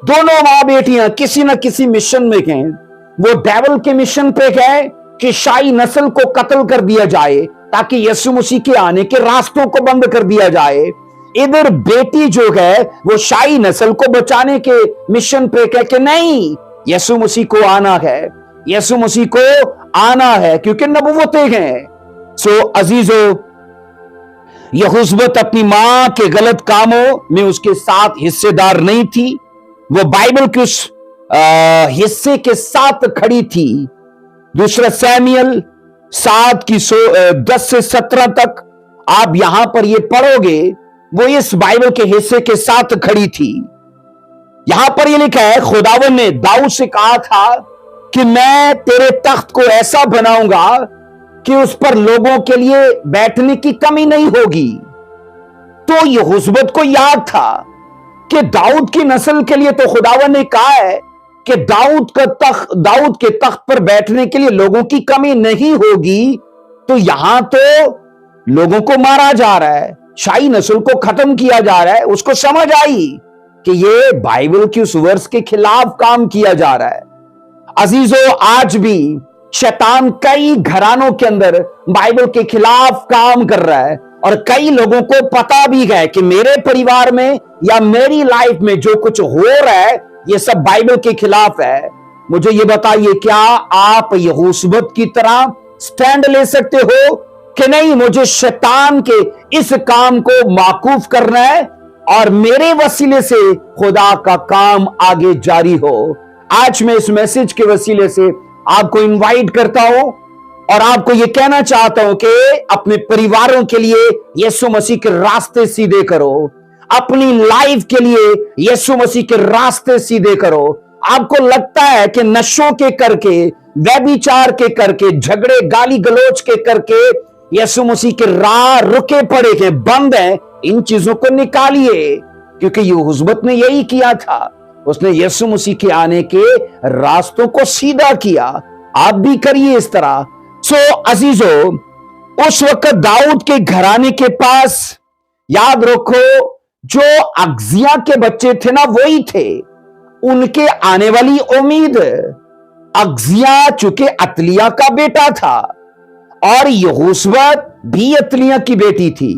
दोनों मां बेटियां किसी न किसी मिशन में गए। वो डेविल के मिशन पे गए कि शाही नस्ल को कत्ल कर दिया जाए, ताकि यीशु मसीह के आने के रास्तों को बंद कर दिया जाए। इधर बेटी जो है वो शाही नस्ल को बचाने के मिशन पे कह के नहीं, यीशु मसीह को आना है, यीशु मसीह को आना है, क्योंकि नबुव्वतें हैं। सो अजीजों, यहोशबत अपनी मां के गलत कामों में उसके साथ हिस्सेदार नहीं थी, वो बाइबल के उस हिस्से के साथ खड़ी थी। दूसरा सैमुएल 7 की 10 से 17 तक आप यहां पर ये पढ़ोगे, वो इस बाइबल के हिस्से के साथ खड़ी थी। यहां पर ये लिखा है, खुदावन ने दाऊद से कहा था कि मैं तेरे तख्त को ऐसा बनाऊंगा कि उस पर लोगों के लिए बैठने की कमी नहीं होगी। तो यहोशबत को याद था कि दाऊद की नस्ल के लिए तो खुदावन ने कहा है कि दाऊद के तख्त पर बैठने के लिए लोगों की कमी नहीं होगी। तो यहां तो लोगों को मारा जा रहा है, शाही नस्ल को खत्म किया जा रहा है। उसको समझ आई कि ये बाइबल की उस वर्स के खिलाफ काम किया जा रहा है। अजीजों, आज भी शैतान कई घरानों के अंदर बाइबल के खिलाफ काम कर रहा है, और कई लोगों को पता भी है कि मेरे परिवार में या मेरी लाइफ में जो कुछ हो रहा है ये सब बाइबल के खिलाफ है। मुझे ये बताइए, क्या आप यहोशबत की तरह स्टैंड ले सकते हो कि नहीं, मुझे शैतान के इस काम को माकूफ करना है और मेरे वसीले से खुदा का काम आगे जारी हो? आज मैं इस मैसेज के वसीले से आपको इनवाइट करता हूं और आपको यह कहना चाहता हूं कि अपने परिवारों के लिए यीशु मसीह के रास्ते सीधे करो, अपनी लाइफ के लिए यीशु मसीह के रास्ते सीधे करो। आपको लगता है कि नशों के करके, व्यभिचार के करके, झगड़े गाली गलोच के करके यीशु मसीह के राह रुके पड़े हैं, बंद हैं, इन चीजों को निकालिए, क्योंकि यहोशबत ने यही किया था। उसने यीशु मसीह के आने के रास्तों को सीधा किया। आप भी करिए इस तरह। सो अजीजों, उस वक्त दाऊद के घराने के पास, याद रखो, जो अगजिया के बच्चे थे ना, वही थे उनके आने वाली उम्मीद। अगजिया चूंकि अतलिया का बेटा था और यहोशबत भी अतलिया की बेटी थी,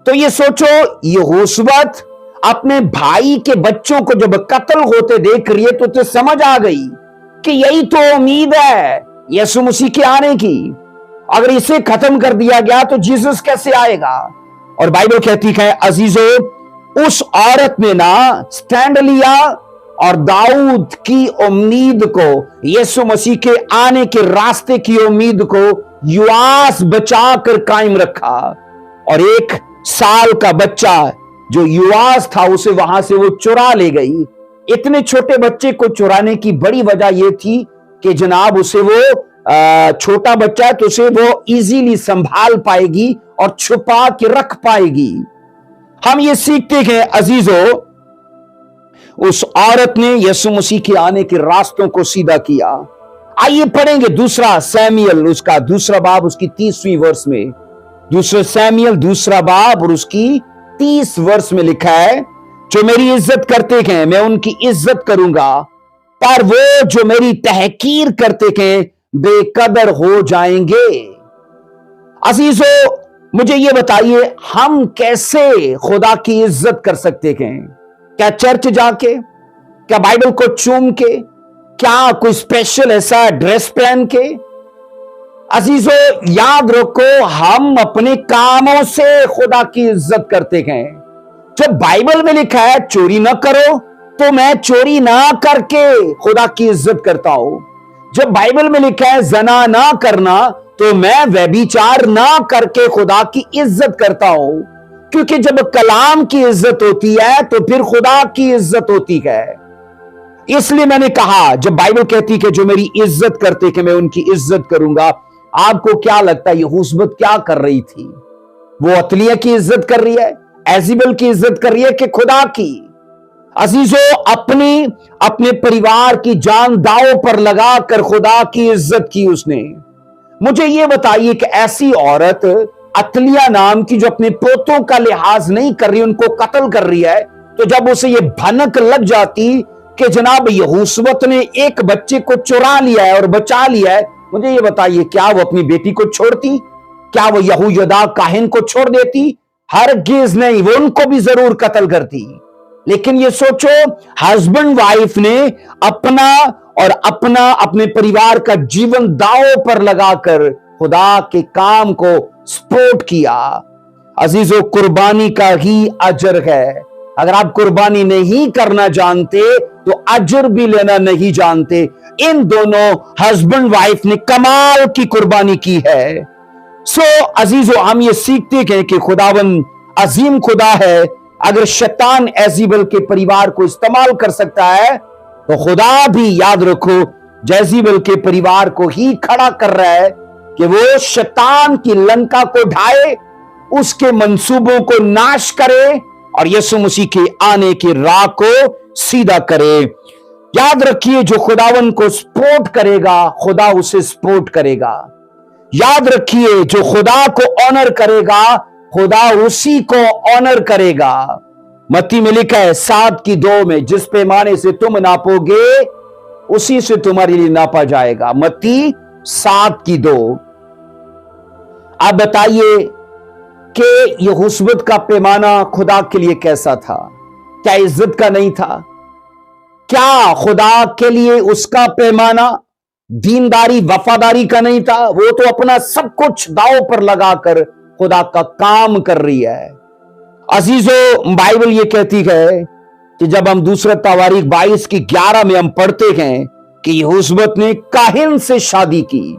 तो ये सोचो, यहोशुवत अपने भाई के बच्चों को जब कत्ल होते देख रही है तो समझ आ गई कि यही तो उम्मीद है यीशु मसीह के आने की। अगर इसे खत्म कर दिया गया तो जीसस कैसे आएगा? और बाइबल कहती है अजीजों, उस औरत ने ना स्टैंड लिया और दाऊद की उम्मीद को, यीशु मसीह के आने के रास्ते की उम्मीद को युवास बचाकर कायम रखा। और 1 साल का बच्चा जो युवास था उसे वहां से वो चुरा ले गई। इतने छोटे बच्चे को चुराने की बड़ी वजह यह थी कि जनाब उसे वो छोटा बच्चा है तो उसे वो इजीली संभाल पाएगी और छुपा के रख पाएगी। हम ये सीखते हैं अजीजों, उस औरत ने यीशु मसीह के आने के रास्तों को सीधा किया। आइए पढ़ेंगे 2 सैमुएल उसका 2 बाब उसकी 30वीं वर्ष में। 2 सैमुएल 2 बाब और उसकी 30 वर्ष में लिखा है, जो मेरी इज्जत करते हैं मैं उनकी इज्जत करूंगा, पर वो जो मेरी तहकीर करते हैं बेकदर हो जाएंगे। अजीजों, मुझे ये बताइए, हम कैसे खुदा की इज्जत कर सकते हैं? क्या चर्च जाके? क्या बाइबल को चूम के? क्या कोई स्पेशल ऐसा ड्रेस पहन के? अजीजों, याद रखो, हम अपने कामों से खुदा की इज्जत करते हैं। जब बाइबल में लिखा है चोरी ना करो, तो मैं चोरी ना करके खुदा की इज्जत करता हूं। जब बाइबल में लिखा है जना ना करना, तो मैं व्यभिचार ना करके खुदा की इज्जत करता हूं। क्योंकि जब कलाम की इज्जत होती है तो फिर खुदा की इज्जत होती है। इसलिए मैंने कहा, जब बाइबल कहती है जो मेरी इज्जत करते कि मैं उनकी इज्जत करूंगा, आपको क्या लगता है यहोशुवत क्या कर रही थी? वो अतलिया की इज्जत कर रही है, एजेबेल की इज्जत कर रही है कि खुदा की? अजीजों, अपने परिवार की जान दांव पर लगाकर खुदा की इज्जत की उसने। मुझे यह बताइए कि ऐसी औरत अतलिया नाम की जो अपने पोतों का लिहाज नहीं कर रही, उनको कत्ल कर रही है, तो जब उसे यह भनक लग जाती कि जनाब यहोशुवत ने एक बच्चे को चुरा लिया है और बचा लिया है, मुझे यह बताइए क्या वो अपनी बेटी को छोड़ती? क्या वो यहोयादा काहिन को छोड़ देती? हरगिज नहीं, वो उनको भी जरूर कत्ल करती। लेकिन ये सोचो, हस्बैंड वाइफ ने अपने परिवार का जीवन दांव पर लगाकर खुदा के काम को सपोर्ट किया। अजीजों, कुर्बानी का ही अजर है। अगर आप कुर्बानी नहीं करना जानते तो अजर भी लेना नहीं जानते। इन दोनों हस्बैंड वाइफ ने कमाल की कुर्बानी की है। अजीजों, हम ये सीखते हैं कि खुदावन अजीम खुदा है। अगर शैतान एजेबेल के परिवार को इस्तेमाल कर सकता है तो खुदा भी, याद रखो, जेजेबेल के परिवार को ही खड़ा कर रहा है कि वो शैतान की लंका को ढाए, उसके मंसूबों को नाश करे और यीशु मसीह के आने की राह को सीधा करे। याद रखिए, जो खुदावन को सपोर्ट करेगा खुदा उसे सपोर्ट करेगा। याद रखिए, जो खुदा को ऑनर करेगा खुदा उसी को ऑनर करेगा। मत्ती में लिखा है 7:2 में, जिस पैमाने से तुम नापोगे उसी से तुम्हारे लिए नापा जाएगा। मत्ती 7:2। आप बताइए कि यहोशुवत का पैमाना खुदा के लिए कैसा था? क्या इज्जत का नहीं था? क्या खुदा के लिए उसका पैमाना दीनदारी वफादारी का नहीं था? वो तो अपना सब कुछ दांव पर लगाकर खुदा का काम कर रही है। अजीजों, बाइबल ये कहती है कि जब हम 2 तवारीख 22:11 में हम पढ़ते हैं कि यहोशुवत ने काहिन से शादी की।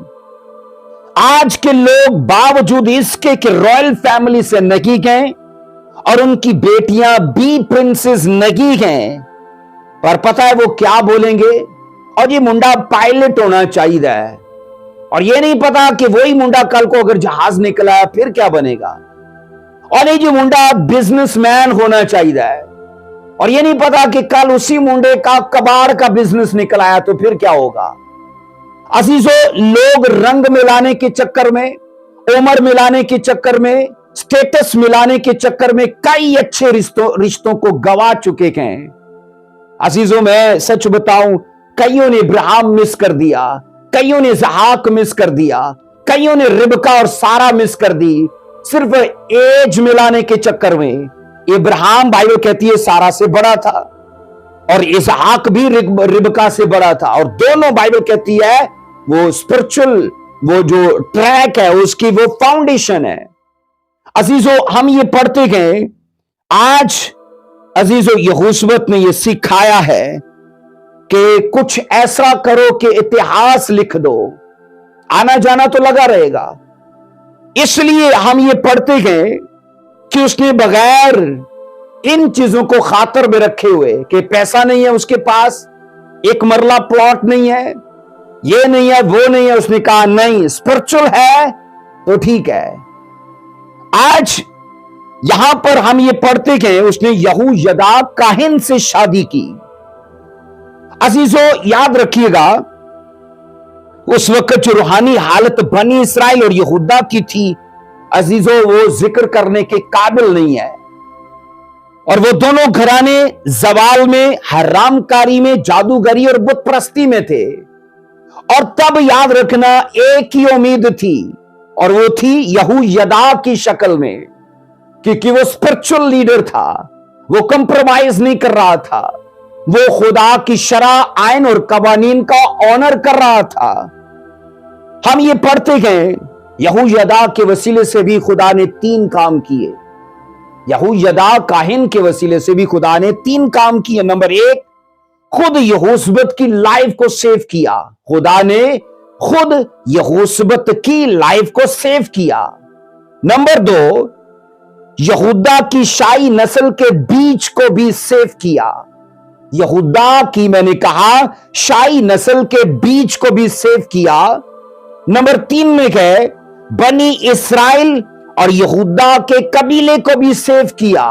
आज के लोग बावजूद इसके कि रॉयल फैमिली से नहीं गए और उनकी बेटियां बी प्रिंसेस नहीं हैं, पर पता है वो क्या बोलेंगे? और ये मुंडा पायलट होना चाहिए, और ये नहीं पता कि वही मुंडा कल को अगर जहाज निकला फिर क्या बनेगा। और ये जो मुंडा बिजनेसमैन होना चाहिए, और ये नहीं पता कि कल उसी मुंडे का कबाड़ का बिजनेस निकल आया तो फिर क्या होगा। अजीजों, लोग रंग मिलाने के चक्कर में, उम्र मिलाने के चक्कर में, स्टेटस मिलाने के चक्कर में कई अच्छे रिश्तों को गवा चुके हैं। अजीजों, मैं सच बताऊं, कईयों ने इब्राहिम मिस कर दिया, कईयों ने इसहाक मिस कर दिया, कईयों ने रिबका और सारा मिस कर दी, सिर्फ एज मिलाने के चक्कर में इब्राहिम बाइबल कहती है सारा से बड़ा था और इसहाक भी रिबका से बड़ा था, और दोनों बाइबल कहती है वो स्पिरिचुअल वो जो ट्रैक है उसकी वो फाउंडेशन है। अजीजों, हम ये पढ़ते गए, आज अजीजों यहोशुवत ने ये सिखाया है कि कुछ ऐसा करो कि इतिहास लिख दो, आना जाना तो लगा रहेगा। इसलिए हम ये पढ़ते गए कि उसने बगैर इन चीजों को खातर में रखे हुए कि पैसा नहीं है उसके पास, एक मरला प्लॉट नहीं है, ये नहीं है वो नहीं है, उसने कहा नहीं, स्पिरिचुअल है तो ठीक है। आज यहां पर हम ये पढ़ते गए उसने यहूयदा काहिन से शादी की। अजीजों, याद रखिएगा उस वक्त जो रूहानी हालत बनी इसराइल और यहूदा की थी, अजीजों, वो जिक्र करने के काबिल नहीं है। और वो दोनों घराने जवाल में, हरामकारी में, जादूगरी और बुत परस्ती में थे। और तब याद रखना एक ही उम्मीद थी, और वो थी यहूयदा की शक्ल में, क्योंकि वो स्पिरिचुअल लीडर था, वो कंप्रोमाइज नहीं कर रहा था, वो खुदा की शरा, आइन और कवानीन का ऑनर कर रहा था। हम ये पढ़ते गए यहूयदा के वसीले से भी खुदा ने 3 काम किए। यहूयदा काहिन के वसीले से भी खुदा ने 3 काम किए। नंबर 1, खुद यहोशुवत की लाइफ को सेव किया। खुदा ने खुद यहोशुवत की लाइफ को सेव किया। नंबर 2, यहूदा की शाही नस्ल के बीज को भी सेव किया। यहूदा की, मैंने कहा, शाही नस्ल के बीज को भी सेव किया। नंबर 3 में है बनी इस्राइल और यहूदा के कबीले को भी सेव किया,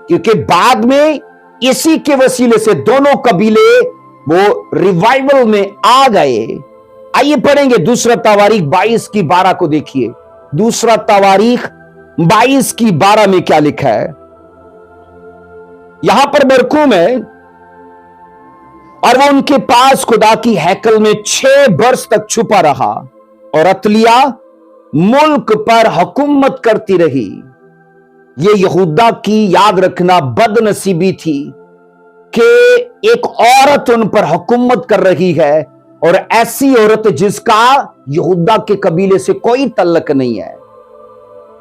क्योंकि बाद में इसी के वसीले से दोनों कबीले वो रिवाइवल में आ गए। आइए पढ़ेंगे दूसरा तवारीख 22 की 12 को। देखिए दूसरा तवारीख 22 की 12 में क्या लिखा है। यहां पर मरकूम है, और वो उनके पास खुदा की हैकल में 6 वर्ष तक छुपा रहा, और अतलिया मुल्क पर हुकूमत करती रही। ये यहूदा की, याद रखना, बदनसीबी थी कि एक औरत उन पर हुकूमत कर रही है, और ऐसी औरत जिसका यहूदा के कबीले से कोई तल्लक नहीं है।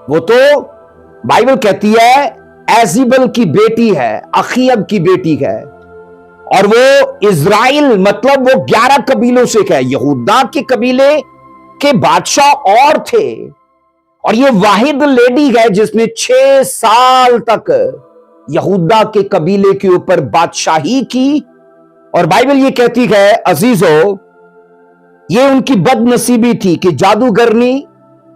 वो तो बाइबल कहती है एजीबल की बेटी है, अखीयब की बेटी है, और वो इज़राइल मतलब वो 11 कबीलों से है। यहूदा के कबीले के बादशाह और थे, और ये वाहिद लेडी है जिसने 6 साल तक यहूदा के कबीले के ऊपर बादशाही की। और बाइबल ये कहती है अजीजों, ये उनकी बदनसीबी थी कि जादूगरनी,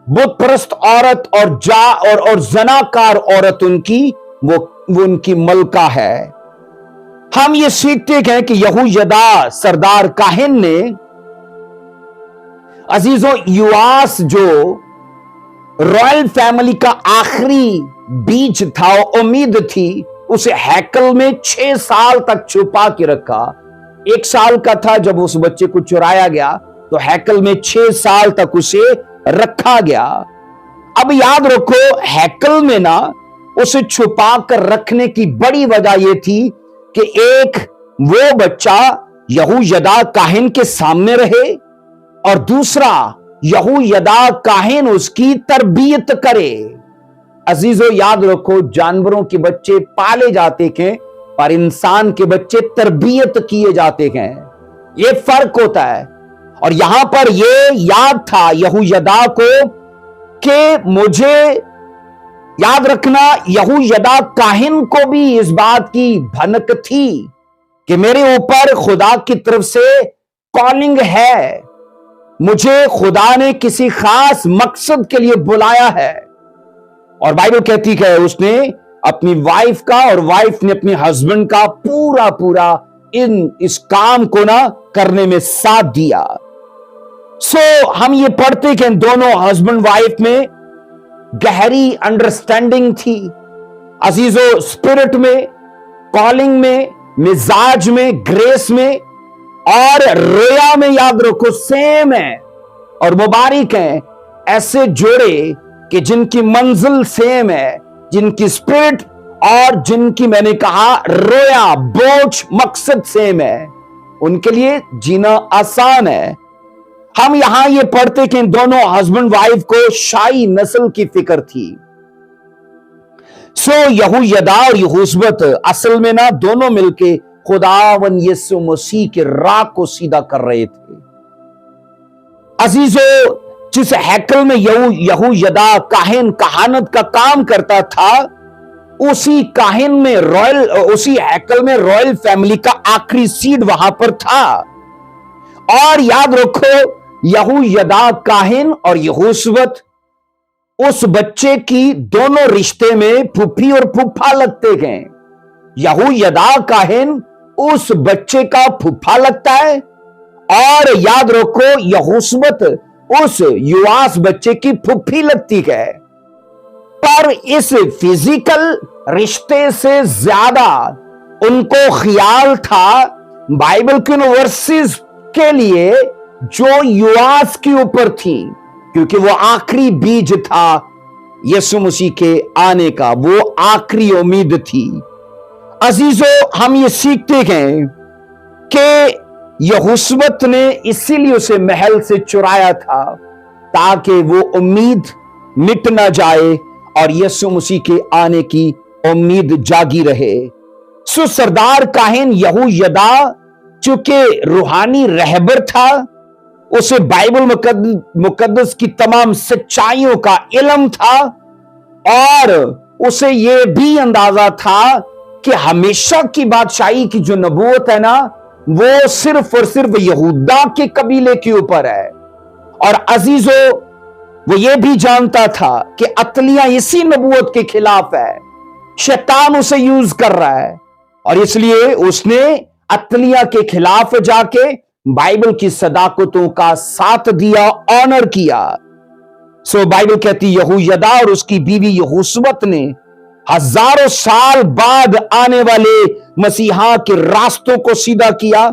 बुत परस्त औरत और जनाकार औरत उनकी वो उनकी मलका है। हम ये सीखते हैं कि यहूयदा सरदार काहिन ने, अजीजों, युआस जो रॉयल फैमिली का आखिरी बीज था, उम्मीद थी, उसे हैकल में 6 साल तक छुपा के रखा। 1 साल का था जब उस बच्चे को चुराया गया, तो हैकल में 6 साल तक उसे रखा गया। अब याद रखो, हैकल में ना उसे छुपा कर रखने की बड़ी वजह यह थी कि एक वो बच्चा यहूयदा काहिन के सामने रहे, और दूसरा यहूयदा काहिन उसकी तरबियत करे। अजीजों, याद रखो, जानवरों के बच्चे पाले जाते हैं और इंसान के बच्चे तरबियत किए जाते हैं, ये फर्क होता है। और यहां पर ये याद था यहूयदा को कि मुझे, याद रखना, यहूयदा काहिन को भी इस बात की भनक थी कि मेरे ऊपर खुदा की तरफ से कॉलिंग है, मुझे खुदा ने किसी खास मकसद के लिए बुलाया है। और बाइबल कहती है उसने अपनी वाइफ का और वाइफ ने अपने हस्बैंड का पूरा इस काम को ना करने में साथ दिया। हम ये पढ़ते कि दोनों हस्बैंड वाइफ में गहरी अंडरस्टैंडिंग थी। अजीजों, स्पिरिट में, कॉलिंग में, मिजाज में, ग्रेस में और रोया में, याद रखो, सेम है। और मुबारक है ऐसे जोड़े कि जिनकी मंजिल सेम है, जिनकी स्पिरिट और जिनकी मैंने कहा रोया बोझ मकसद सेम है, उनके लिए जीना आसान है। हम यहां ये पढ़ते कि इन दोनों हस्बैंड वाइफ को शाही नस्ल की फिक्र थी। सो यहूयदा और यहूशबत असल में ना दोनों मिलके खुदावन यीशु मसीह के राह को सीधा कर रहे थे। अजीजो, जिस हैकल में यहूयदा काहिन कहानत का काम करता था, उसी काहिन में उसी हैकल में रॉयल फैमिली का आखिरी सीड वहां पर था। और याद रखो, यहूयदा काहिन और यहूशबत उस बच्चे की दोनों रिश्ते में फूफी और फूफा लगते गए। यहूयदा काहिन उस बच्चे का फूफा लगता है और याद रखो यहूशबत उस युवास बच्चे की फूफी लगती है। पर इस फिजिकल रिश्ते से ज्यादा उनको ख्याल था बाइबल के वर्सेस के लिए जो युवास के ऊपर थी, क्योंकि वो आखिरी बीज था यीशु मसीह के आने का, वो आखिरी उम्मीद थी। अजीजों, हम ये सीखते हैं कि यहूशबत ने इसीलिए उसे महल से चुराया था ताकि वो उम्मीद मिट ना जाए और यीशु मसीह के आने की उम्मीद जागी रहे। सो सरदार काहिन यहूयदा चूंकि रूहानी रहबर था, उसे बाइबल मुकद्दस की तमाम सच्चाइयों का इल्म था और उसे यह भी अंदाजा था कि हमेशा की बादशाही की जो नबूवत है ना, वो सिर्फ और सिर्फ यहूदा के कबीले के ऊपर है। और अजीजों, वो ये भी जानता था कि अतलिया इसी नबूवत के खिलाफ है, शैतान उसे यूज कर रहा है और इसलिए उसने अतलिया के खिलाफ जाके बाइबल की सदाकतों का साथ दिया, ऑनर किया। सो बाइबल कहती यहूयदा और उसकी बीवी यहूशबत ने हजारों साल बाद आने वाले मसीहा के रास्तों को सीधा किया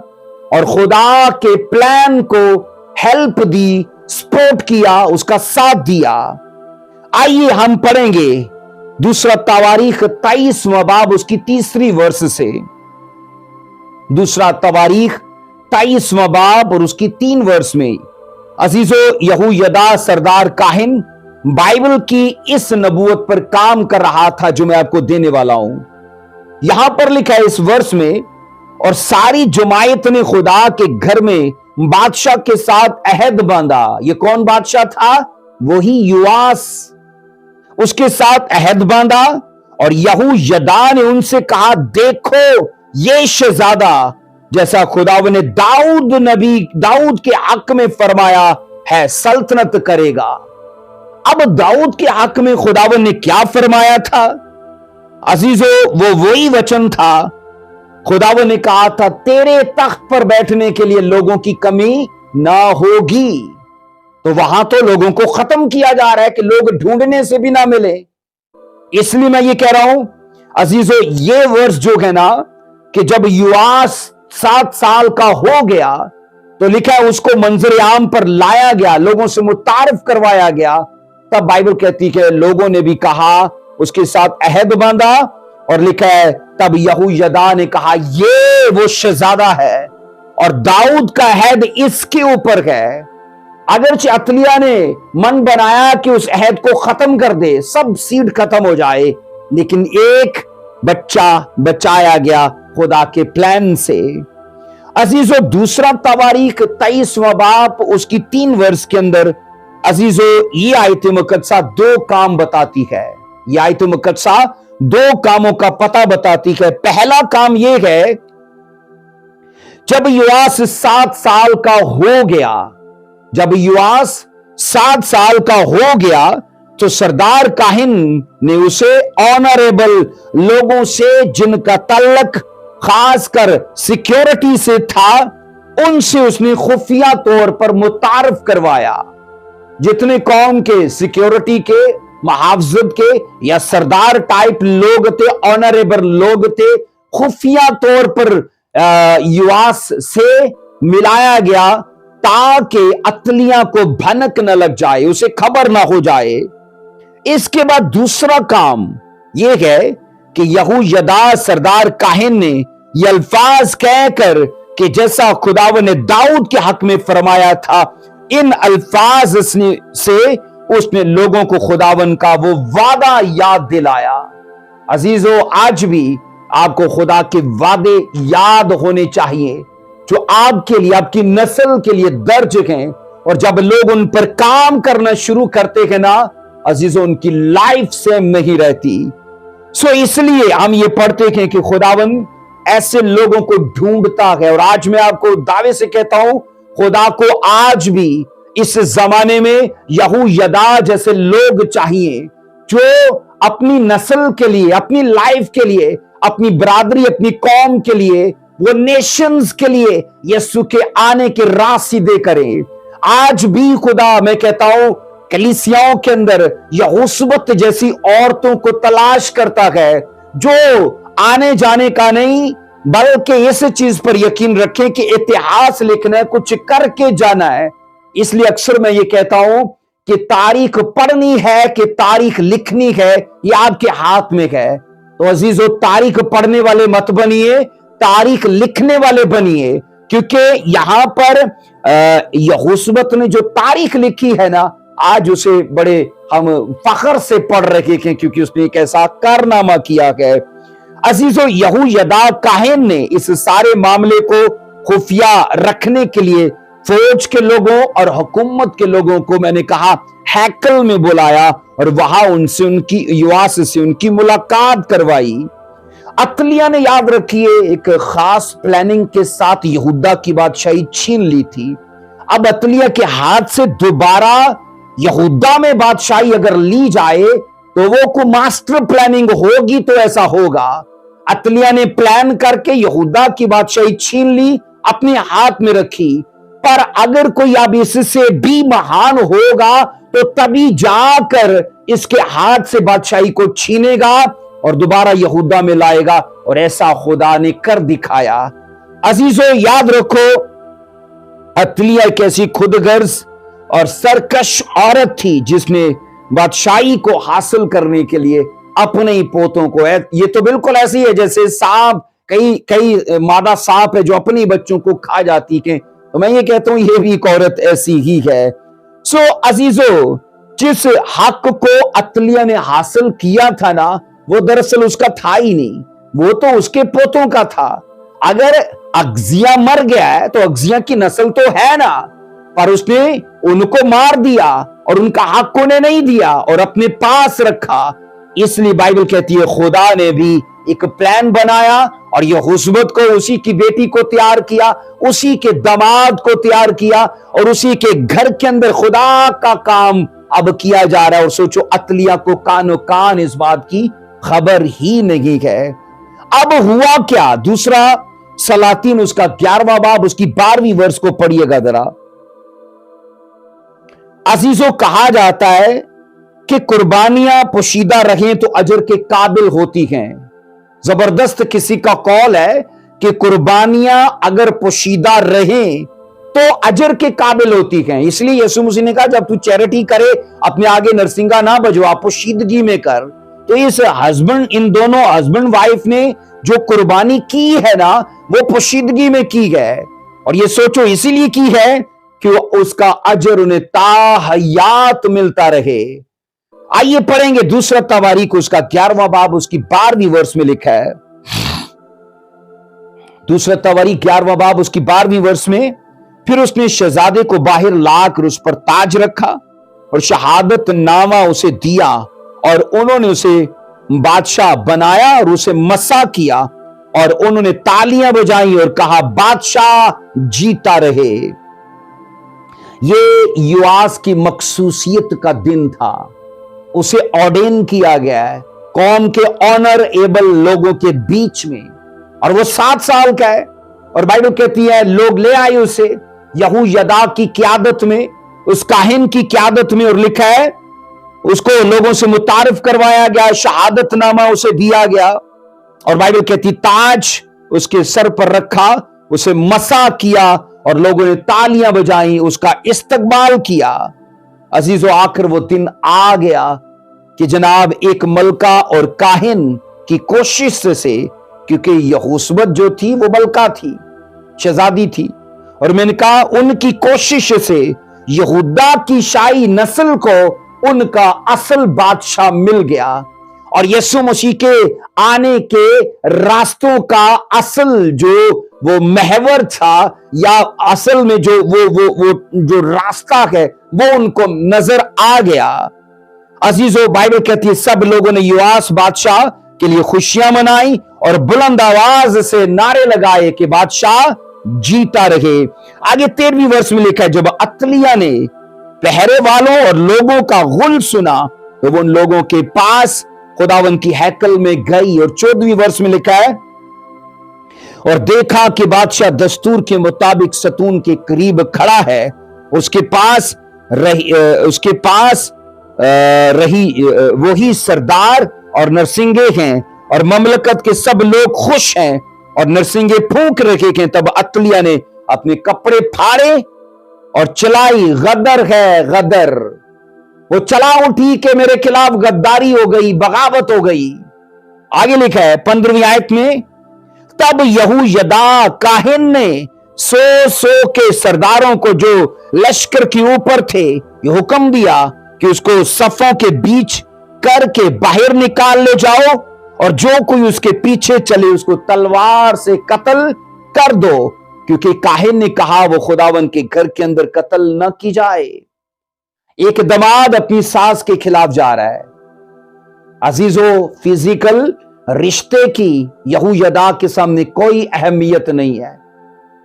और खुदा के प्लान को हेल्प दी, सपोर्ट किया, उसका साथ दिया। आइए हम पढ़ेंगे दूसरा तवारीख 23वां बाब उसकी 3री वर्ष से। दूसरा तवारीख 23वां बाब और उसकी 3 वर्ष में अजीजो, यहूयदा सरदार काहिन बाइबल की इस नबूवत पर काम कर रहा था जो मैं आपको देने वाला हूं। यहां पर लिखा है इस वर्ष में, और सारी जमायत ने खुदा के घर में बादशाह के साथ अहद बांधा। ये कौन बादशाह था? वही युवास। उसके साथ अहद बांधा और यहूयदा ने उनसे कहा, देखो ये शहजादा जैसा खुदावन ने दाऊद के हक में फरमाया है सल्तनत करेगा। अब दाऊद के हक में खुदावन ने क्या फरमाया था? अजीजो, वो वही वचन था। खुदावन ने कहा था तेरे तख्त पर बैठने के लिए लोगों की कमी ना होगी। तो वहां तो लोगों को खत्म किया जा रहा है कि लोग ढूंढने से भी ना मिले। इसलिए मैं ये कह रहा हूं अजीजो, ये वर्ष जो है ना कि जब युवास 7 साल का हो गया तो लिखा है उसको मंजर आम पर लाया गया, लोगों से मुतारिफ करवाया गया। तब बाइबल कहती है लोगों ने भी कहा, उसके साथ अहद बांधा और लिखा है तब यहूयदा ने कहा ये वो शहजादा है और दाऊद का अहद इसके ऊपर है। अगरचे अतलिया ने मन बनाया कि उस अहद को खत्म कर दे, सब सीड खत्म हो जाए, लेकिन एक बच्चा बचाया गया खुदा के प्लान से। अजीजो, दूसरा तवारीख 23वां बाब उसकी 3 वर्ष के अंदर अजीजो ये आयत मुकद्दसा 2 काम बताती है। यह आयत मुकद्दसा 2 कामों का पता बताती है। पहला काम यह है, जब युवास 7 साल का हो गया, जब युवास 7 साल का हो गया तो सरदार काहिन ने उसे ऑनरेबल लोगों से जिनका तल्लक खासकर सिक्योरिटी से था, उनसे उसने खुफिया तौर पर मुतारफ करवाया। जितने कौम के सिक्योरिटी के, मुहाफजत के या सरदार टाइप लोग थे, ऑनरेबल लोग थे, खुफिया तौर पर युवास से मिलाया गया ताकि अतलिया को भनक न लग जाए, उसे खबर ना हो जाए। इसके बाद दूसरा काम यह है कि यहूयदा सरदार काहिन ने ये अल्फाज कहकर कि जैसा खुदावन ने दाऊद के हक में फरमाया था, इन अल्फाज से उसने लोगों को खुदावन का वो वादा याद दिलाया। अजीजों, आज भी आपको खुदा के वादे याद होने चाहिए जो आपके लिए, आपकी नस्ल के लिए दर्ज हैं, और जब लोग उन पर काम करना शुरू करते हैं ना अजीजों, उनकी लाइफ सेम नहीं रहती। सो इसलिए हम ये पढ़ते हैं कि खुदावन ऐसे लोगों को ढूंढता है। और आज मैं आपको दावे से कहता हूं, खुदा को आज भी इस जमाने में यहूयदा जैसे लोग चाहिए जो अपनी नस्ल के लिए, अपनी लाइफ के लिए, अपनी बरादरी, अपनी कौम के लिए, वो नेशंस के लिए यीशु के आने के राह सीधे करें। आज भी खुदा, मैं कहता हूं, कलीसियाओं के अंदर यहोशुबत जैसी औरतों को तलाश करता है जो आने जाने का नहीं बल्कि इस चीज पर यकीन रखें कि इतिहास लिखना है, कुछ करके जाना है। इसलिए अक्सर मैं ये कहता हूं कि तारीख पढ़नी है कि तारीख लिखनी है, ये आपके हाथ में है। तो अजीजों, तारीख पढ़ने वाले मत बनिए, तारीख लिखने वाले बनिए, क्योंकि यहां पर यहोशुबत ने जो तारीख लिखी है ना, आज उसे बड़े हम फख्र से पढ़ रहे हैं क्योंकि उसने एक ऐसा कारनामा किया है। अजीजों, यहूयदा काहिन ने इस सारे मामले को खुफिया रखने के लिए फौज के लोगों और हुकूमत के लोगों को, मैंने कहा, हैकल में बुलाया और वहां उनसे, उनकी युवास से उनकी मुलाकात करवाई। अतलिया ने, याद रखिए, एक खास प्लानिंग के साथ यहूदा की बादशाही छीन ली थी। अब अतलिया के हाथ से दोबारा यहूदा में बादशाही अगर ली जाए तो वो को मास्टर प्लानिंग होगी तो ऐसा होगा। अतलिया ने प्लान करके यहूदा की बादशाही छीन ली, अपने हाथ में रखी, पर अगर कोई अब इससे भी महान होगा तो तभी जाकर इसके हाथ से बादशाही को छीनेगा और दोबारा यहूदा में लाएगा, और ऐसा खुदा ने कर दिखाया। अजीजों, याद रखो, अतलिया एक ऐसी खुदगर्ज और सरकश औरत थी जिसने बादशाही को हासिल करने के लिए अपने ही पोतों को, ये तो बिल्कुल ऐसी है जैसे सांप, कई मादा सांप है जो अपने बच्चों को खा जाती है, तो मैं ये कहता हूं ये भी एक औरत ऐसी ही है। सो अजीजों, जिस हक को अतलिया ने हासिल किया था ना, वो दरअसल उसका था ही नहीं, वो तो उसके पोतों का था। अगर अगजिया मर गया है तो अगजिया की नस्ल तो है ना, पर उसने उनको मार दिया और उनका हक उन्हें नहीं दिया और अपने पास रखा। इसलिए बाइबल कहती है खुदा ने भी एक प्लान बनाया और यहोशुबत को, उसी की बेटी को तैयार किया, उसी के दामाद को तैयार किया और उसी के घर के अंदर खुदा का काम अब किया जा रहा है। और सोचो, अतलिया को कानो कान इस बात की खबर ही नहीं है। अब हुआ क्या? दूसरा सलातीन उसका 11वां बाब उसकी 12वीं वर्ष को पढ़िएगा जरा। अजीजों, कहा जाता है कि कुर्बानियां पोशीदा रहें तो अजर के काबिल होती हैं। जबरदस्त किसी का कौल है कि कुर्बानियां अगर पोशीदा रहें तो अजर के काबिल होती हैं। इसलिए यीशु मसीह ने कहा, जब तू चैरिटी करे अपने आगे नरसिंगा ना बजवा, पोशीदगी में कर। तो इस इन दोनों हस्बैंड वाइफ ने जो कुर्बानी की है ना, वो पोशीदगी में की है। और ये सोचो, इसीलिए की है कि उसका अजर उन्हें ताहयात मिलता रहे। आइए पढ़ेंगे दूसरा तवारीख उसका 11वां बाब उसकी 12वीं वर्ष में लिखा है। दूसरा तवारीख 11वां बाब उसकी 12वीं वर्ष में, फिर उसने शहजादे को बाहर लाकर उस पर ताज रखा और शहादत नामा उसे दिया और उन्होंने उसे बादशाह बनाया और उसे मसा किया और उन्होंने तालियां बजाई और कहा, बादशाह जीता रहे। ये युआस की मखसूसियत का दिन था, उसे ऑर्डेन किया गया है कौम के ऑनरेबल लोगों के बीच में, और वो 7 साल का है। और बाइबल कहती है लोग ले आए उसे यहूयदा की क़यादत में, उस काहिन की क़यादत में, और लिखा है उसको लोगों से मुतारिफ करवाया गया, शहादत नामा उसे दिया गया। और बाइबल कहती ताज उसके सर पर रखा, उसे मसा किया और लोगों ने तालियां बजाई, उसका इस्तकबाल किया। अजीजों, आखिर वो दिन आ गया कि जनाब एक मलका और काहिन की कोशिश से, क्योंकि यहोशबत जो थी वो मलका थी, शहजादी थी, और मैंने कहा उनकी कोशिश से यहूदा की शाही नस्ल को उनका असल बादशाह मिल गया। और यीशु मसीह के आने के रास्तों का असल जो वो महवर था, या असल में जो वो जो रास्ता है वो उनको नजर आ गया। अजीजों, बाइबल कहती है सब लोगों ने योआस बादशाह के लिए खुशियां मनाई और बुलंद आवाज से नारे लगाए कि बादशाह जीता रहे। आगे 13वीं वर्ष में लिखा है, जब अतलिया ने पहरे वालों और लोगों का गुल सुना तो वो उन लोगों के पास खुदावन की हैकल में गई। और 14वीं वर्ष में लिखा है, और देखा कि बादशाह दस्तूर के मुताबिक सतून के करीब खड़ा है, उसके पास रही वही सरदार और नरसिंगे हैं, और ममलकत के सब लोग खुश हैं और नरसिंगे फूंक रखे हैं। तब अतलिया ने अपने कपड़े फाड़े और चलाई, गदर है गदर। वो चला उठी कि मेरे खिलाफ गद्दारी हो गई, बगावत हो गई। आगे लिखा है 15वीं आयत में, तब यहूयदा काहिन ने 100 के सरदारों को जो लश्कर के ऊपर थे ये हुक्म दिया कि उसको सफों के बीच करके बाहर निकाल ले जाओ, और जो कोई उसके पीछे चले उसको तलवार से कत्ल कर दो, क्योंकि काहिन ने कहा वो खुदावन के घर के अंदर कत्ल न की जाए। एक दमाद अपनी सास के खिलाफ जा रहा है। अजीजों, फिजिकल रिश्ते की यहूयदा के सामने कोई अहमियत नहीं है।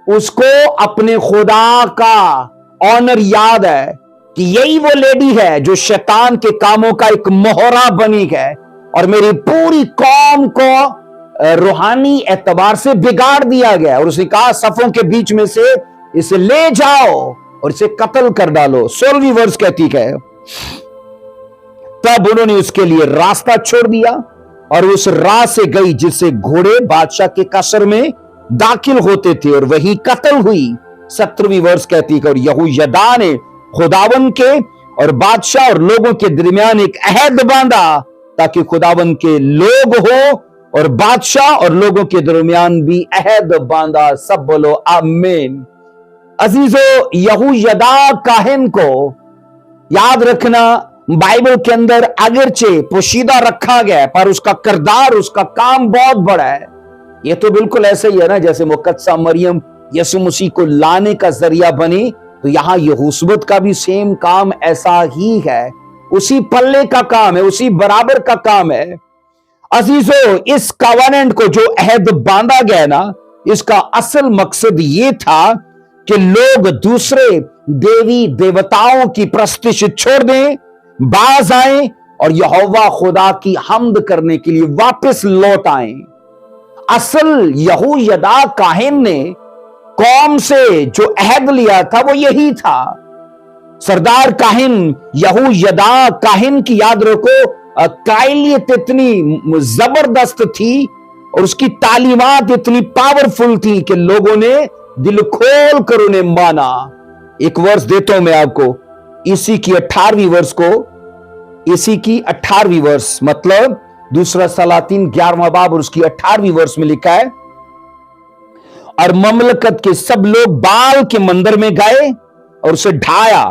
उसको अपने खुदा का ऑनर याद है कि यही वो लेडी है जो शैतान के कामों का एक मोहरा बनी है और मेरी पूरी कौम को रूहानी एतबार से बिगाड़ दिया गया। और उसने कहा सफों के बीच में से इसे ले जाओ और इसे कत्ल कर डालो। 16वीं वर्ष कहती है, तब उन्होंने उसके लिए रास्ता छोड़ दिया और उस राह से गई जिससे घोड़े बादशाह के कसर में दाखिल होते थे, और वही कत्ल हुई। 17वीं वर्ष कहती है, और यहूयदा ने खुदावन के और बादशाह और लोगों के दरमियान एक अहद बांधा ताकि खुदावन के लोग हो और बादशाह और लोगों के दरमियान भी अहद बांधा। सब बोलो आमीन। अजीजों, यहूयदा काहिन को याद रखना, बाइबल के अंदर अगरचे पोशीदा रखा गया है पर उसका किरदार, उसका काम बहुत बड़ा है। यह तो बिल्कुल ऐसे ही है ना जैसे मुकद्दसा मरियम यीशु मसीह को लाने का जरिया बनी, तो यहां यहोशबत का भी सेम काम ऐसा ही है। उसी पल्ले का काम है, उसी बराबर का काम है। अजीजों, इस कवेनेंट को जो अहद बांधा गया ना, इसका असल मकसद यह था कि लोग दूसरे देवी देवताओं की प्रस्तिश छोड़ दें, बाज आए और यहोवा खुदा की हम्द करने के लिए वापस लौट आए। असल यहूयदा काहिन ने कौम से जो अहद लिया था वो यही था। सरदार काहिन यहूयदा काहिन की याद रखो, कायलियत इतनी जबरदस्त थी और उसकी तालीमात इतनी पावरफुल थी कि लोगों ने दिल खोल कर उन्हें माना। एक वर्ष देता हूं मैं आपको, इसी की 18वीं वर्ष को, इसी की 18वीं वर्ष मतलब दूसरा सलातीन 11वां बाब और उसकी 18वीं वर्ष में लिखा है, और ममलकत के सब लोग बाल के मंदिर में गए और उसे ढाया,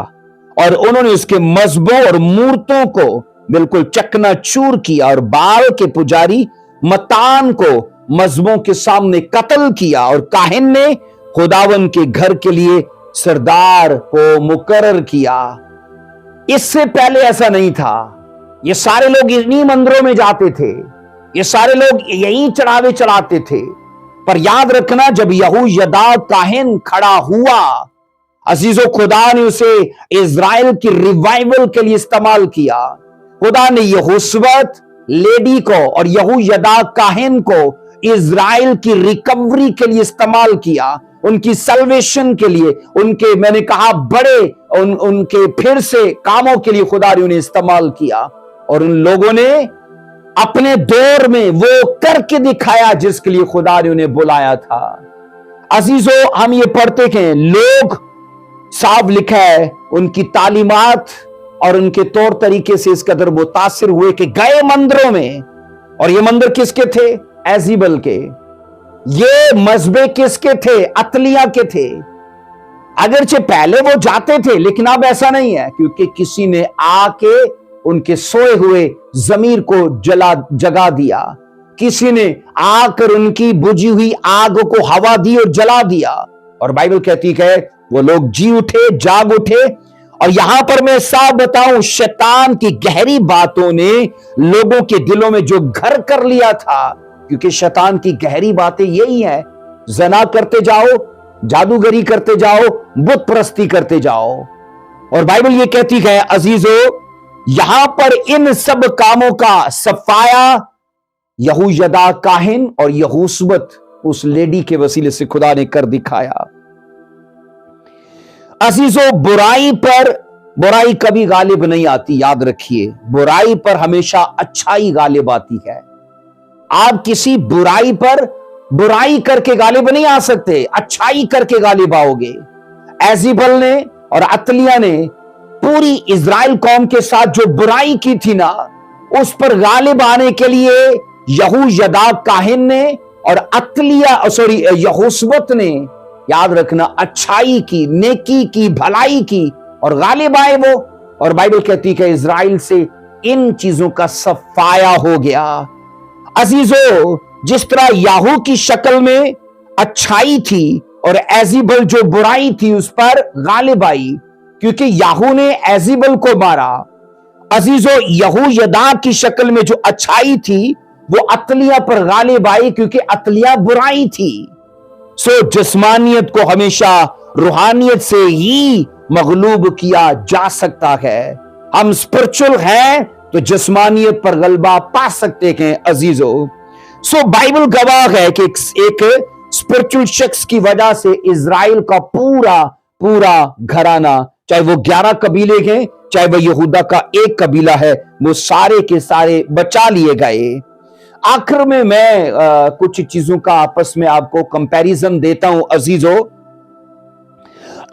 और उन्होंने उसके मजहबों और मूर्तों को बिल्कुल चकनाचूर किया, और बाल के पुजारी मतान को मजहबों के सामने कत्ल किया, और काहिन ने खुदावन के घर के लिए सरदार को मुकर्रर किया। इससे पहले ऐसा नहीं था। ये सारे लोग इन्हीं मंदिरों में जाते थे, ये सारे लोग यही चढ़ावे चढ़ाते थे। पर याद रखना, जब यहूयदा काहिन खड़ा हुआ, अजीजों, खुदा ने उसे इज़राइल की रिवाइवल के लिए इस्तेमाल किया। खुदा ने यहोशबत लेडी को और यहूयदा काहिन को इज़राइल की रिकवरी के लिए इस्तेमाल किया, उनकी सल्वेशन के लिए, उनके, मैंने कहा, बड़े उनके फिर से कामों के लिए खुदा ने उन्हें इस्तेमाल किया। और उन लोगों ने अपने दौर में वो करके दिखाया जिसके लिए खुदा ने उन्हें बुलाया था। अजीजों, हम ये पढ़ते हैं, लोग साफ लिखा है, उनकी तालीमात और उनके तौर तरीके से इस कदर मुतासिर हुए कि गए मंदिरों में। और ये मंदिर किसके थे? एजीबल के। ये मजबे किसके थे? अतलिया के थे। अगरचे पहले वो जाते थे, लेकिन अब ऐसा नहीं है, क्योंकि किसी ने आके उनके सोए हुए जमीर को जगा दिया। किसी ने आकर उनकी बुझी हुई आग को हवा दी और जला दिया। और बाइबल कहती है वो लोग जी उठे, जाग उठे। और यहां पर मैं साफ बताऊं, शैतान की गहरी बातों ने लोगों के दिलों में जो घर कर लिया था, क्योंकि शैतान की गहरी बातें यही है, जना करते जाओ, जादूगरी करते जाओ, बुत परस्ती करते जाओ। और बाइबल ये कहती है अजीजों, यहां पर इन सब कामों का सफाया यहूयदा काहिन और यहूशबत उस लेडी के वसीले से खुदा ने कर दिखाया। अजीजों, बुराई पर बुराई कभी गालिब नहीं आती, याद रखिए। बुराई पर हमेशा अच्छाई गालिब आती है। आप किसी बुराई पर बुराई करके गालिब नहीं आ सकते, अच्छाई करके गालिब आओगे। एजीबल ने और अतलिया ने पूरी इजराइल कौम के साथ जो बुराई की थी ना, उस पर गालिब आने के लिए यहूयदा काहिन ने और यहूशबत ने, याद रखना, अच्छाई की, नेकी की, भलाई की और गालिब आए वो। और बाइबल कहती है इजराइल से इन चीजों का सफाया हो गया। अजीजों, जिस तरह याहू की शक्ल में अच्छाई थी और एजीबल जो बुराई थी उस पर गालिब आई, क्योंकि याहू ने एजीबल को मारा। अजीजों, यहूयदा की शक्ल में जो अच्छाई थी वो अतलिया पर गालिब आई, क्योंकि अतलिया बुराई थी। सो जिस्मानियत को हमेशा रूहानियत से ही मगलूब किया जा सकता है। हम स्पिरिचुअल हैं तो जिस्मानियत पर गलबा पा सकते हैं अजीजों। सो बाइबल गवाह है कि एक स्पिरिचुअल शख्स की वजह से इजराइल का पूरा घराना, चाहे वो 11 कबीले हैं, चाहे वो यहूदा का एक कबीला है, वो सारे के सारे बचा लिए गए। आखिर में मैं कुछ चीजों का आपस में आपको कंपैरिजन देता हूं अजीजों।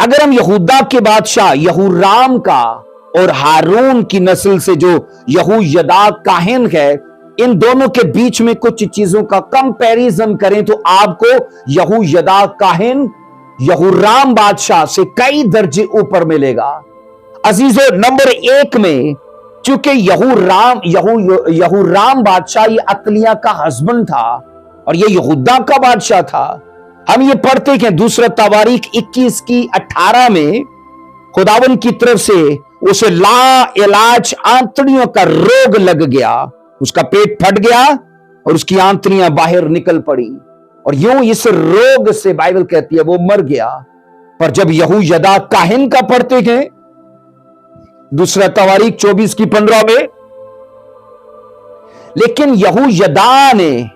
अगर हम यहूदा के बादशाह यहूराम का और हारून की नस्ल से जो यहूयदा काहिन है, इन दोनों के बीच में कुछ चीजों का कंपैरिजन करें तो आपको यहूयदा काहिन यहूराम बादशाह से कई दर्जे ऊपर मिलेगा। अजीजों, नंबर 1 में, चूंकि यहूराम बादशाह ये अतलिया का हस्बैंड था और ये यहूदा का बादशाह था। हम ये पढ़ते हैं दूसरा तवारीख 21 की 18 में, खुदावन की तरफ से उसे ला इलाज आंतड़ियों का रोग लग गया, उसका पेट फट गया और उसकी आंतड़ियां बाहर निकल पड़ी और यूं इस रोग से बाइबल कहती है वो मर गया। पर जब यहूयदा काहिन का पढ़ते हैं दूसरा तवारीख 24 की 15 में, लेकिन यहूयदा ने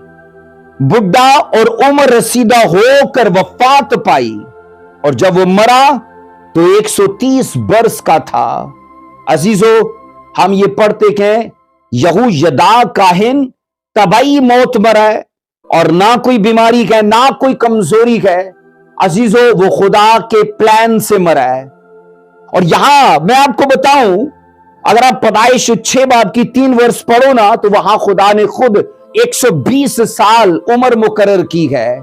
बुढ़ा और उम्र रसीदा होकर वफात पाई और जब वो मरा तो 130 वर्ष का था। अजीजों, हम ये पढ़ते हैं यहूयदा काहिन तबाही मौत मरा है और ना कोई बीमारी है, ना कोई कमजोरी है। अजीजों, वो खुदा के प्लान से मरा है। और यहां मैं आपको बताऊं, अगर आप पैदाइश 6 बाब की 3 वर्ष पढ़ो ना, तो वहां खुदा ने खुद 120 साल उम्र मुकर्रर की है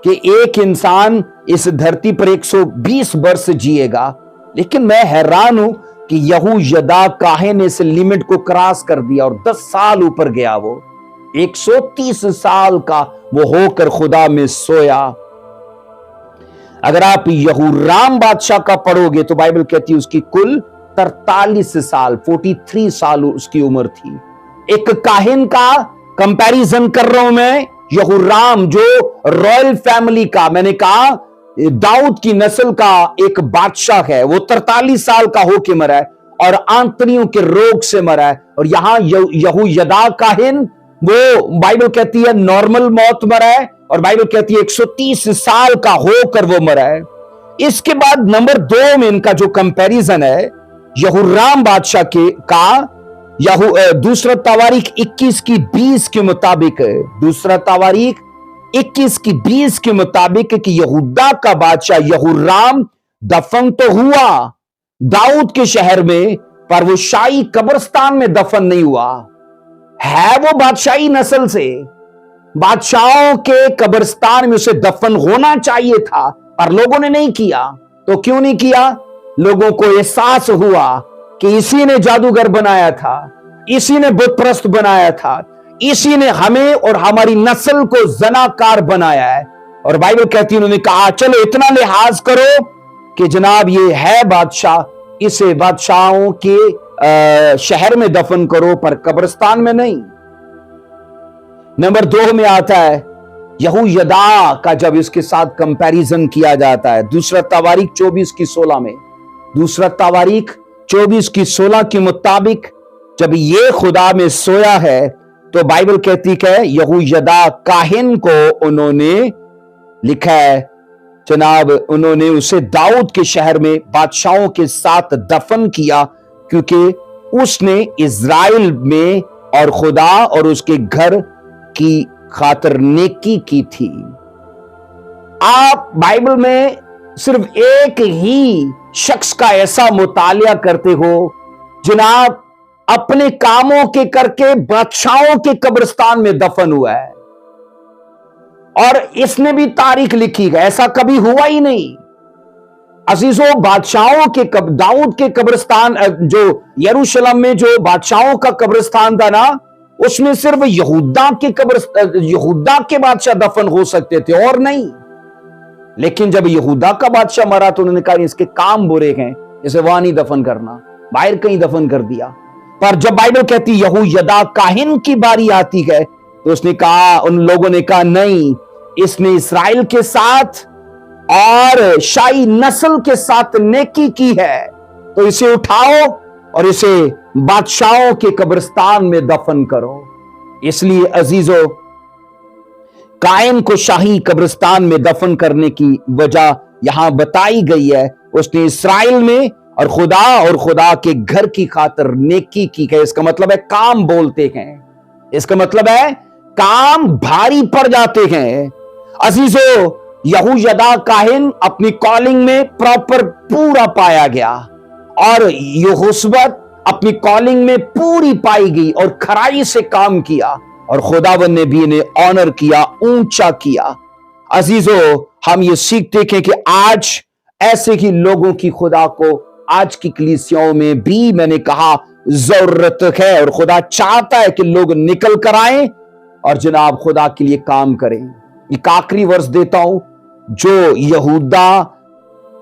कि एक इंसान इस धरती पर 120 वर्ष जिएगा। लेकिन मैं हैरान हूं कि यहूयदा काहिन ने इस लिमिट को क्रॉस कर दिया और 10 साल ऊपर गया। वो 130 साल का वो होकर खुदा में सोया। अगर आप यहूराम बादशाह का पढ़ोगे तो बाइबल कहती है उसकी कुल 43 साल 43 साल उसकी उम्र थी। एक काहिन का कंपैरिजन कर रहा हूं मैं, यहूराम जो रॉयल फैमिली का, मैंने कहा दाऊद की नस्ल का एक बादशाह है, वो 43 साल का होके मरा है और आंतड़ियों के रोग से मरा है। और यहां यहूयदा काहिन वो बाइबल कहती है नॉर्मल मौत मरा है और बाइबल कहती है 130 साल का होकर वो मरा है। इसके बाद नंबर 2 में इनका जो कंपैरिजन है यहूराम बादशाह के का दूसरा तवारीख 21 की 20 के मुताबिक, दूसरा तवारीख 21 की 20 के मुताबिक कि यहूदा का बादशाह यहूराम दफन तो हुआ दाऊद के शहर में, पर वो शाही कब्रिस्तान में दफन नहीं हुआ। है वो बादशाही नस्ल से, बादशाहों के कब्रिस्तान में उसे दफन होना चाहिए था, पर लोगों ने नहीं किया। तो क्यों नहीं किया? लोगों को एहसास हुआ कि इसी ने जादूगर बनाया था, इसी ने बुत परस्त बनाया था, इसी ने हमें और हमारी नस्ल को जनाकार बनाया है। और बाइबल कहती है उन्होंने कहा चलो इतना लिहाज करो कि जनाब ये है बादशाह, इसे बादशाहों के शहर में दफन करो, पर कब्रिस्तान में नहीं। नंबर 2 में आता है यहूयदा का जब इसके साथ कंपैरिजन किया जाता है, दूसरा तवारीख 24:16 में, दूसरा तवारीख 24:16 के मुताबिक जब ये खुदा में सोया है तो बाइबल कहती है यहूयदा काहिन को उन्होंने लिखा है जनाब, उन्होंने उसे दाऊद के शहर में बादशाहों के साथ दफन किया, क्योंकि उसने इज़राइल में और खुदा और उसके घर की खातिर नेकी की थी। आप बाइबल में सिर्फ एक ही शख्स का ऐसा मुतालिया करते हो जनाब अपने कामों के करके बादशाहों के कब्रिस्तान में दफन हुआ है, और इसने भी तारीख लिखी है, ऐसा कभी हुआ ही नहीं। अजीजों, बादशाहों के दाऊद के कब्रिस्तान, जो यरूशलेम में जो बादशाहों का कब्रिस्तान था ना, उसमें सिर्फ यहूदा के बादशाह दफन हो सकते थे और नहीं। लेकिन जब यहूदा का बादशाह मरा तो उन्होंने कहा इसके काम बुरे हैं, इसे वहां नहीं दफन करना, बाहर कहीं दफन कर दिया। पर जब बाइबल कहती यहूयदा काहिन की बारी आती है तो उसने कहा, उन लोगों ने कहा नहीं, इसने इस्राएल के साथ और शाही नस्ल के साथ नेकी की है, तो इसे उठाओ और इसे बादशाहों के कब्रिस्तान में दफन करो। इसलिए अजीजों, कायन को शाही कब्रिस्तान में दफन करने की वजह यहां बताई गई है। उसने इस्राएल में और खुदा के घर की खातिर नेकी की है। इसका मतलब है काम बोलते हैं, इसका मतलब है काम भारी पड़ जाते हैं। अजीजों, यहूयदा काहिन अपनी कॉलिंग में प्रॉपर पूरा पाया गया, और यहोशबत अपनी कॉलिंग में पूरी पाई गई और खराई से काम किया, और खुदावन ने भी इन्हें ऑनर किया, ऊंचा किया। अजीजों, हम ये सीखते हैं कि आज ऐसे ही लोगों की खुदा को आज की कलीसियाओं में भी, मैंने कहा, जरूरत है, और खुदा चाहता है कि लोग निकल कर आए और जनाब खुदा के लिए काम करें। एक आखिरी वर्ष देता हूं जो यहूदा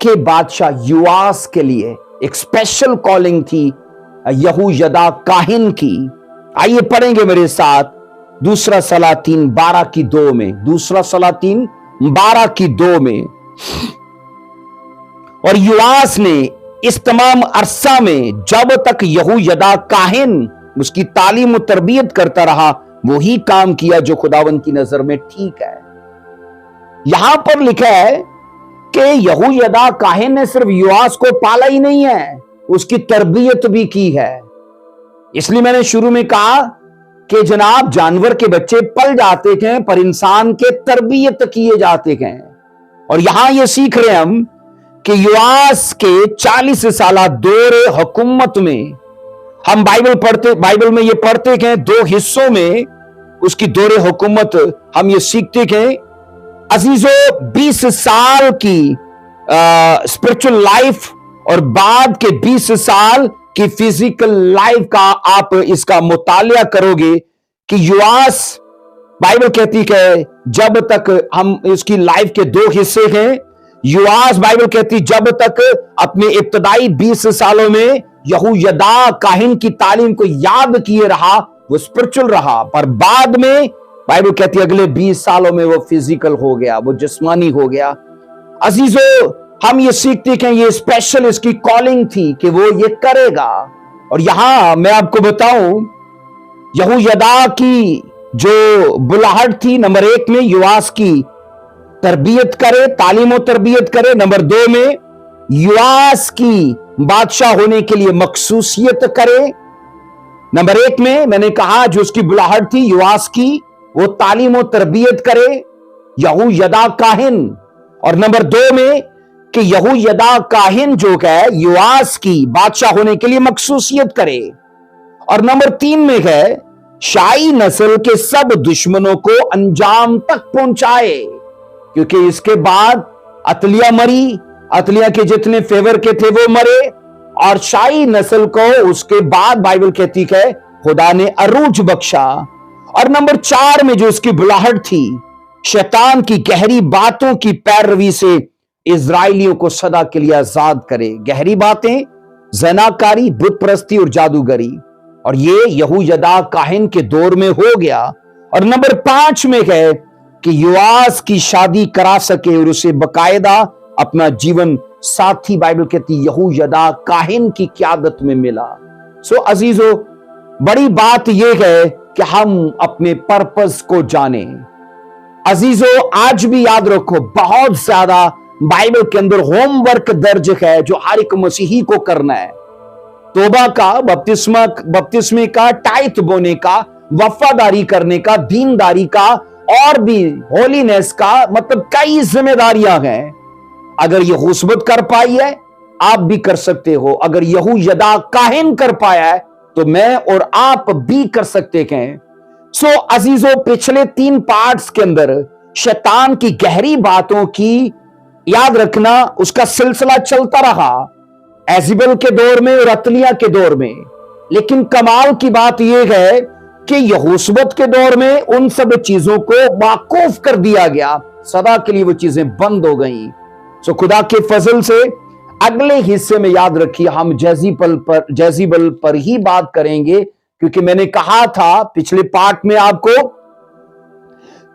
के बादशाह युआस के लिए एक स्पेशल कॉलिंग थी यहूयदा काहिन की। आइए पढ़ेंगे मेरे साथ दूसरा सलातीन 12:2 में, दूसरा सलातीन 12:2 में। और युआस ने इस तमाम अरसा में जब तक यहूयदा काहिन उसकी तालीम और तरबियत करता रहा, वही काम किया जो खुदावन की नजर में ठीक है। यहां पर लिखा है कि यहूयदा काहिन ने सिर्फ युआस को पाला ही नहीं है, उसकी तरबियत भी की है। इसलिए मैंने शुरू में कहा कि जनाब जानवर के बच्चे पल जाते हैं पर इंसान के तरबियत किए जाते हैं। और यहां ये सीख रहे हम कि युआस के 40 साल दौरे हुकूमत में हम बाइबल में ये पढ़ते हैं, 2 हिस्सों में उसकी दौरे हुकूमत हम ये सीखते हैं। अजीजों, 20 साल की स्पिरिचुअल लाइफ और बाद के 20 साल की फिजिकल लाइफ का आप इसका मुतालिया करोगे कि युआस, बाइबल कहती है जब तक हम इसकी लाइफ के 2 हिस्से हैं। युआस, बाइबल कहती जब तक अपने इब्तदाई 20 सालों में यहूयदा काहिन की तालीम को याद किए रहा, वो स्पिरिचुअल रहा, पर बाद में बाइबल कहती है अगले 20 सालों में वो फिजिकल हो गया, वो जिस्मानी हो गया। अजीजों, हम ये सीखते हैं ये स्पेशल इसकी कॉलिंग थी कि वो ये करेगा। और यहां मैं आपको बताऊं, यहूयदा की जो बुलाहट थी, नंबर 1 में युआस की तरबियत करे, तालीम और तरबियत करे। नंबर 2 में युआस की बादशाह होने के लिए मखसूसियत करे। नंबर 1 में मैंने कहा जो उसकी बुलाहट थी युआस की, वो तालीम और तरबियत करे, यहूयदा काहिन। और नंबर 2 में कि यहोयदा काहिन जो है योआस की बादशाह होने के लिए मखसूसियत करे। और नंबर 3 में है शाही नस्ल के सब दुश्मनों को अंजाम तक पहुंचाए, क्योंकि इसके बाद अतलिया मरी, अतलिया के जितने फेवर के थे वो मरे, और शाही नस्ल को उसके बाद बाइबल कहती है खुदा ने अरूज बख्शा। और नंबर 4 में जो इसकी बुलाहट थी, शैतान की गहरी बातों की पैरवी से इजराइलियों को सदा के लिए आजाद करे। गहरी बातें, जनाकारी, बुत परस्ती और जादूगरी, और ये यहोयदा काहिन के दौर में हो गया। और नंबर 5 में है कि योआस की शादी करा सके और उसे बकायदा अपना जीवन साथी बाइबल कहती यहोयदा काहिन की क़यादत में मिला। सो अजीजों, बड़ी बात यह है कि हम अपने पर्पस को जाने। अजीजों, आज भी याद रखो, बहुत ज्यादा बाइबल के अंदर होमवर्क दर्ज है जो हर एक मसीही को करना है। तोबा का, बपतिस्मे का, टाइथ बोने का, वफादारी करने का, दीनदारी का, और भी होलीनेस का, मतलब कई जिम्मेदारियां हैं। अगर ये हुस्बत कर पाई है, आप भी कर सकते हो। अगर यहोयदा काहिन कर पाया है, तो मैं और आप भी कर सकते हैं। सो अजीजों, पिछले 3 पार्ट्स के अंदर शैतान की गहरी बातों की याद रखना, उसका सिलसिला चलता रहा एजेबेल के दौर में और अतलिया के दौर में। लेकिन कमाल की बात यह है कि यहोशबत के दौर में उन सब चीजों को वाकूफ कर दिया गया, सदा के लिए वो चीजें बंद हो गई। सो खुदा के फजल से अगले हिस्से में याद रखिए हम जेज़ेबेल पर ही बात करेंगे, क्योंकि मैंने कहा था पिछले पार्ट में आपको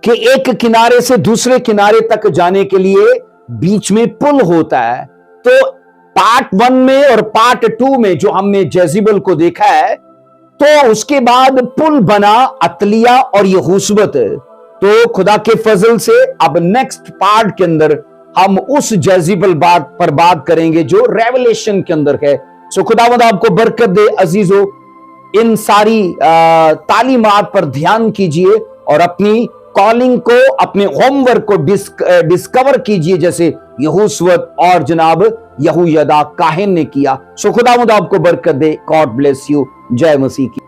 कि एक किनारे से दूसरे किनारे तक जाने के लिए बीच में पुल होता है। तो पार्ट 1 में और पार्ट 2 में जो हमने जेज़ेबेल को देखा है, तो उसके बाद पुल बना अतलिया और यहोशबत। तो खुदा के फजल से अब नेक्स्ट पार्ट के अंदर हम उस जेज़ेबेल पर बात करेंगे जो रेवलेशन के अंदर है। सो खुदावंद आपको बरकत दे अजीजों, इन सारी तालीमात पर ध्यान कीजिए और अपनी कॉलिंग को, अपने होमवर्क को डिस्कवर कीजिए, जैसे यहोशबत और जनाब यहोयदा काहिन ने किया। सो खुदावंद आपको बरकत दे। God bless you. जय मसीह की।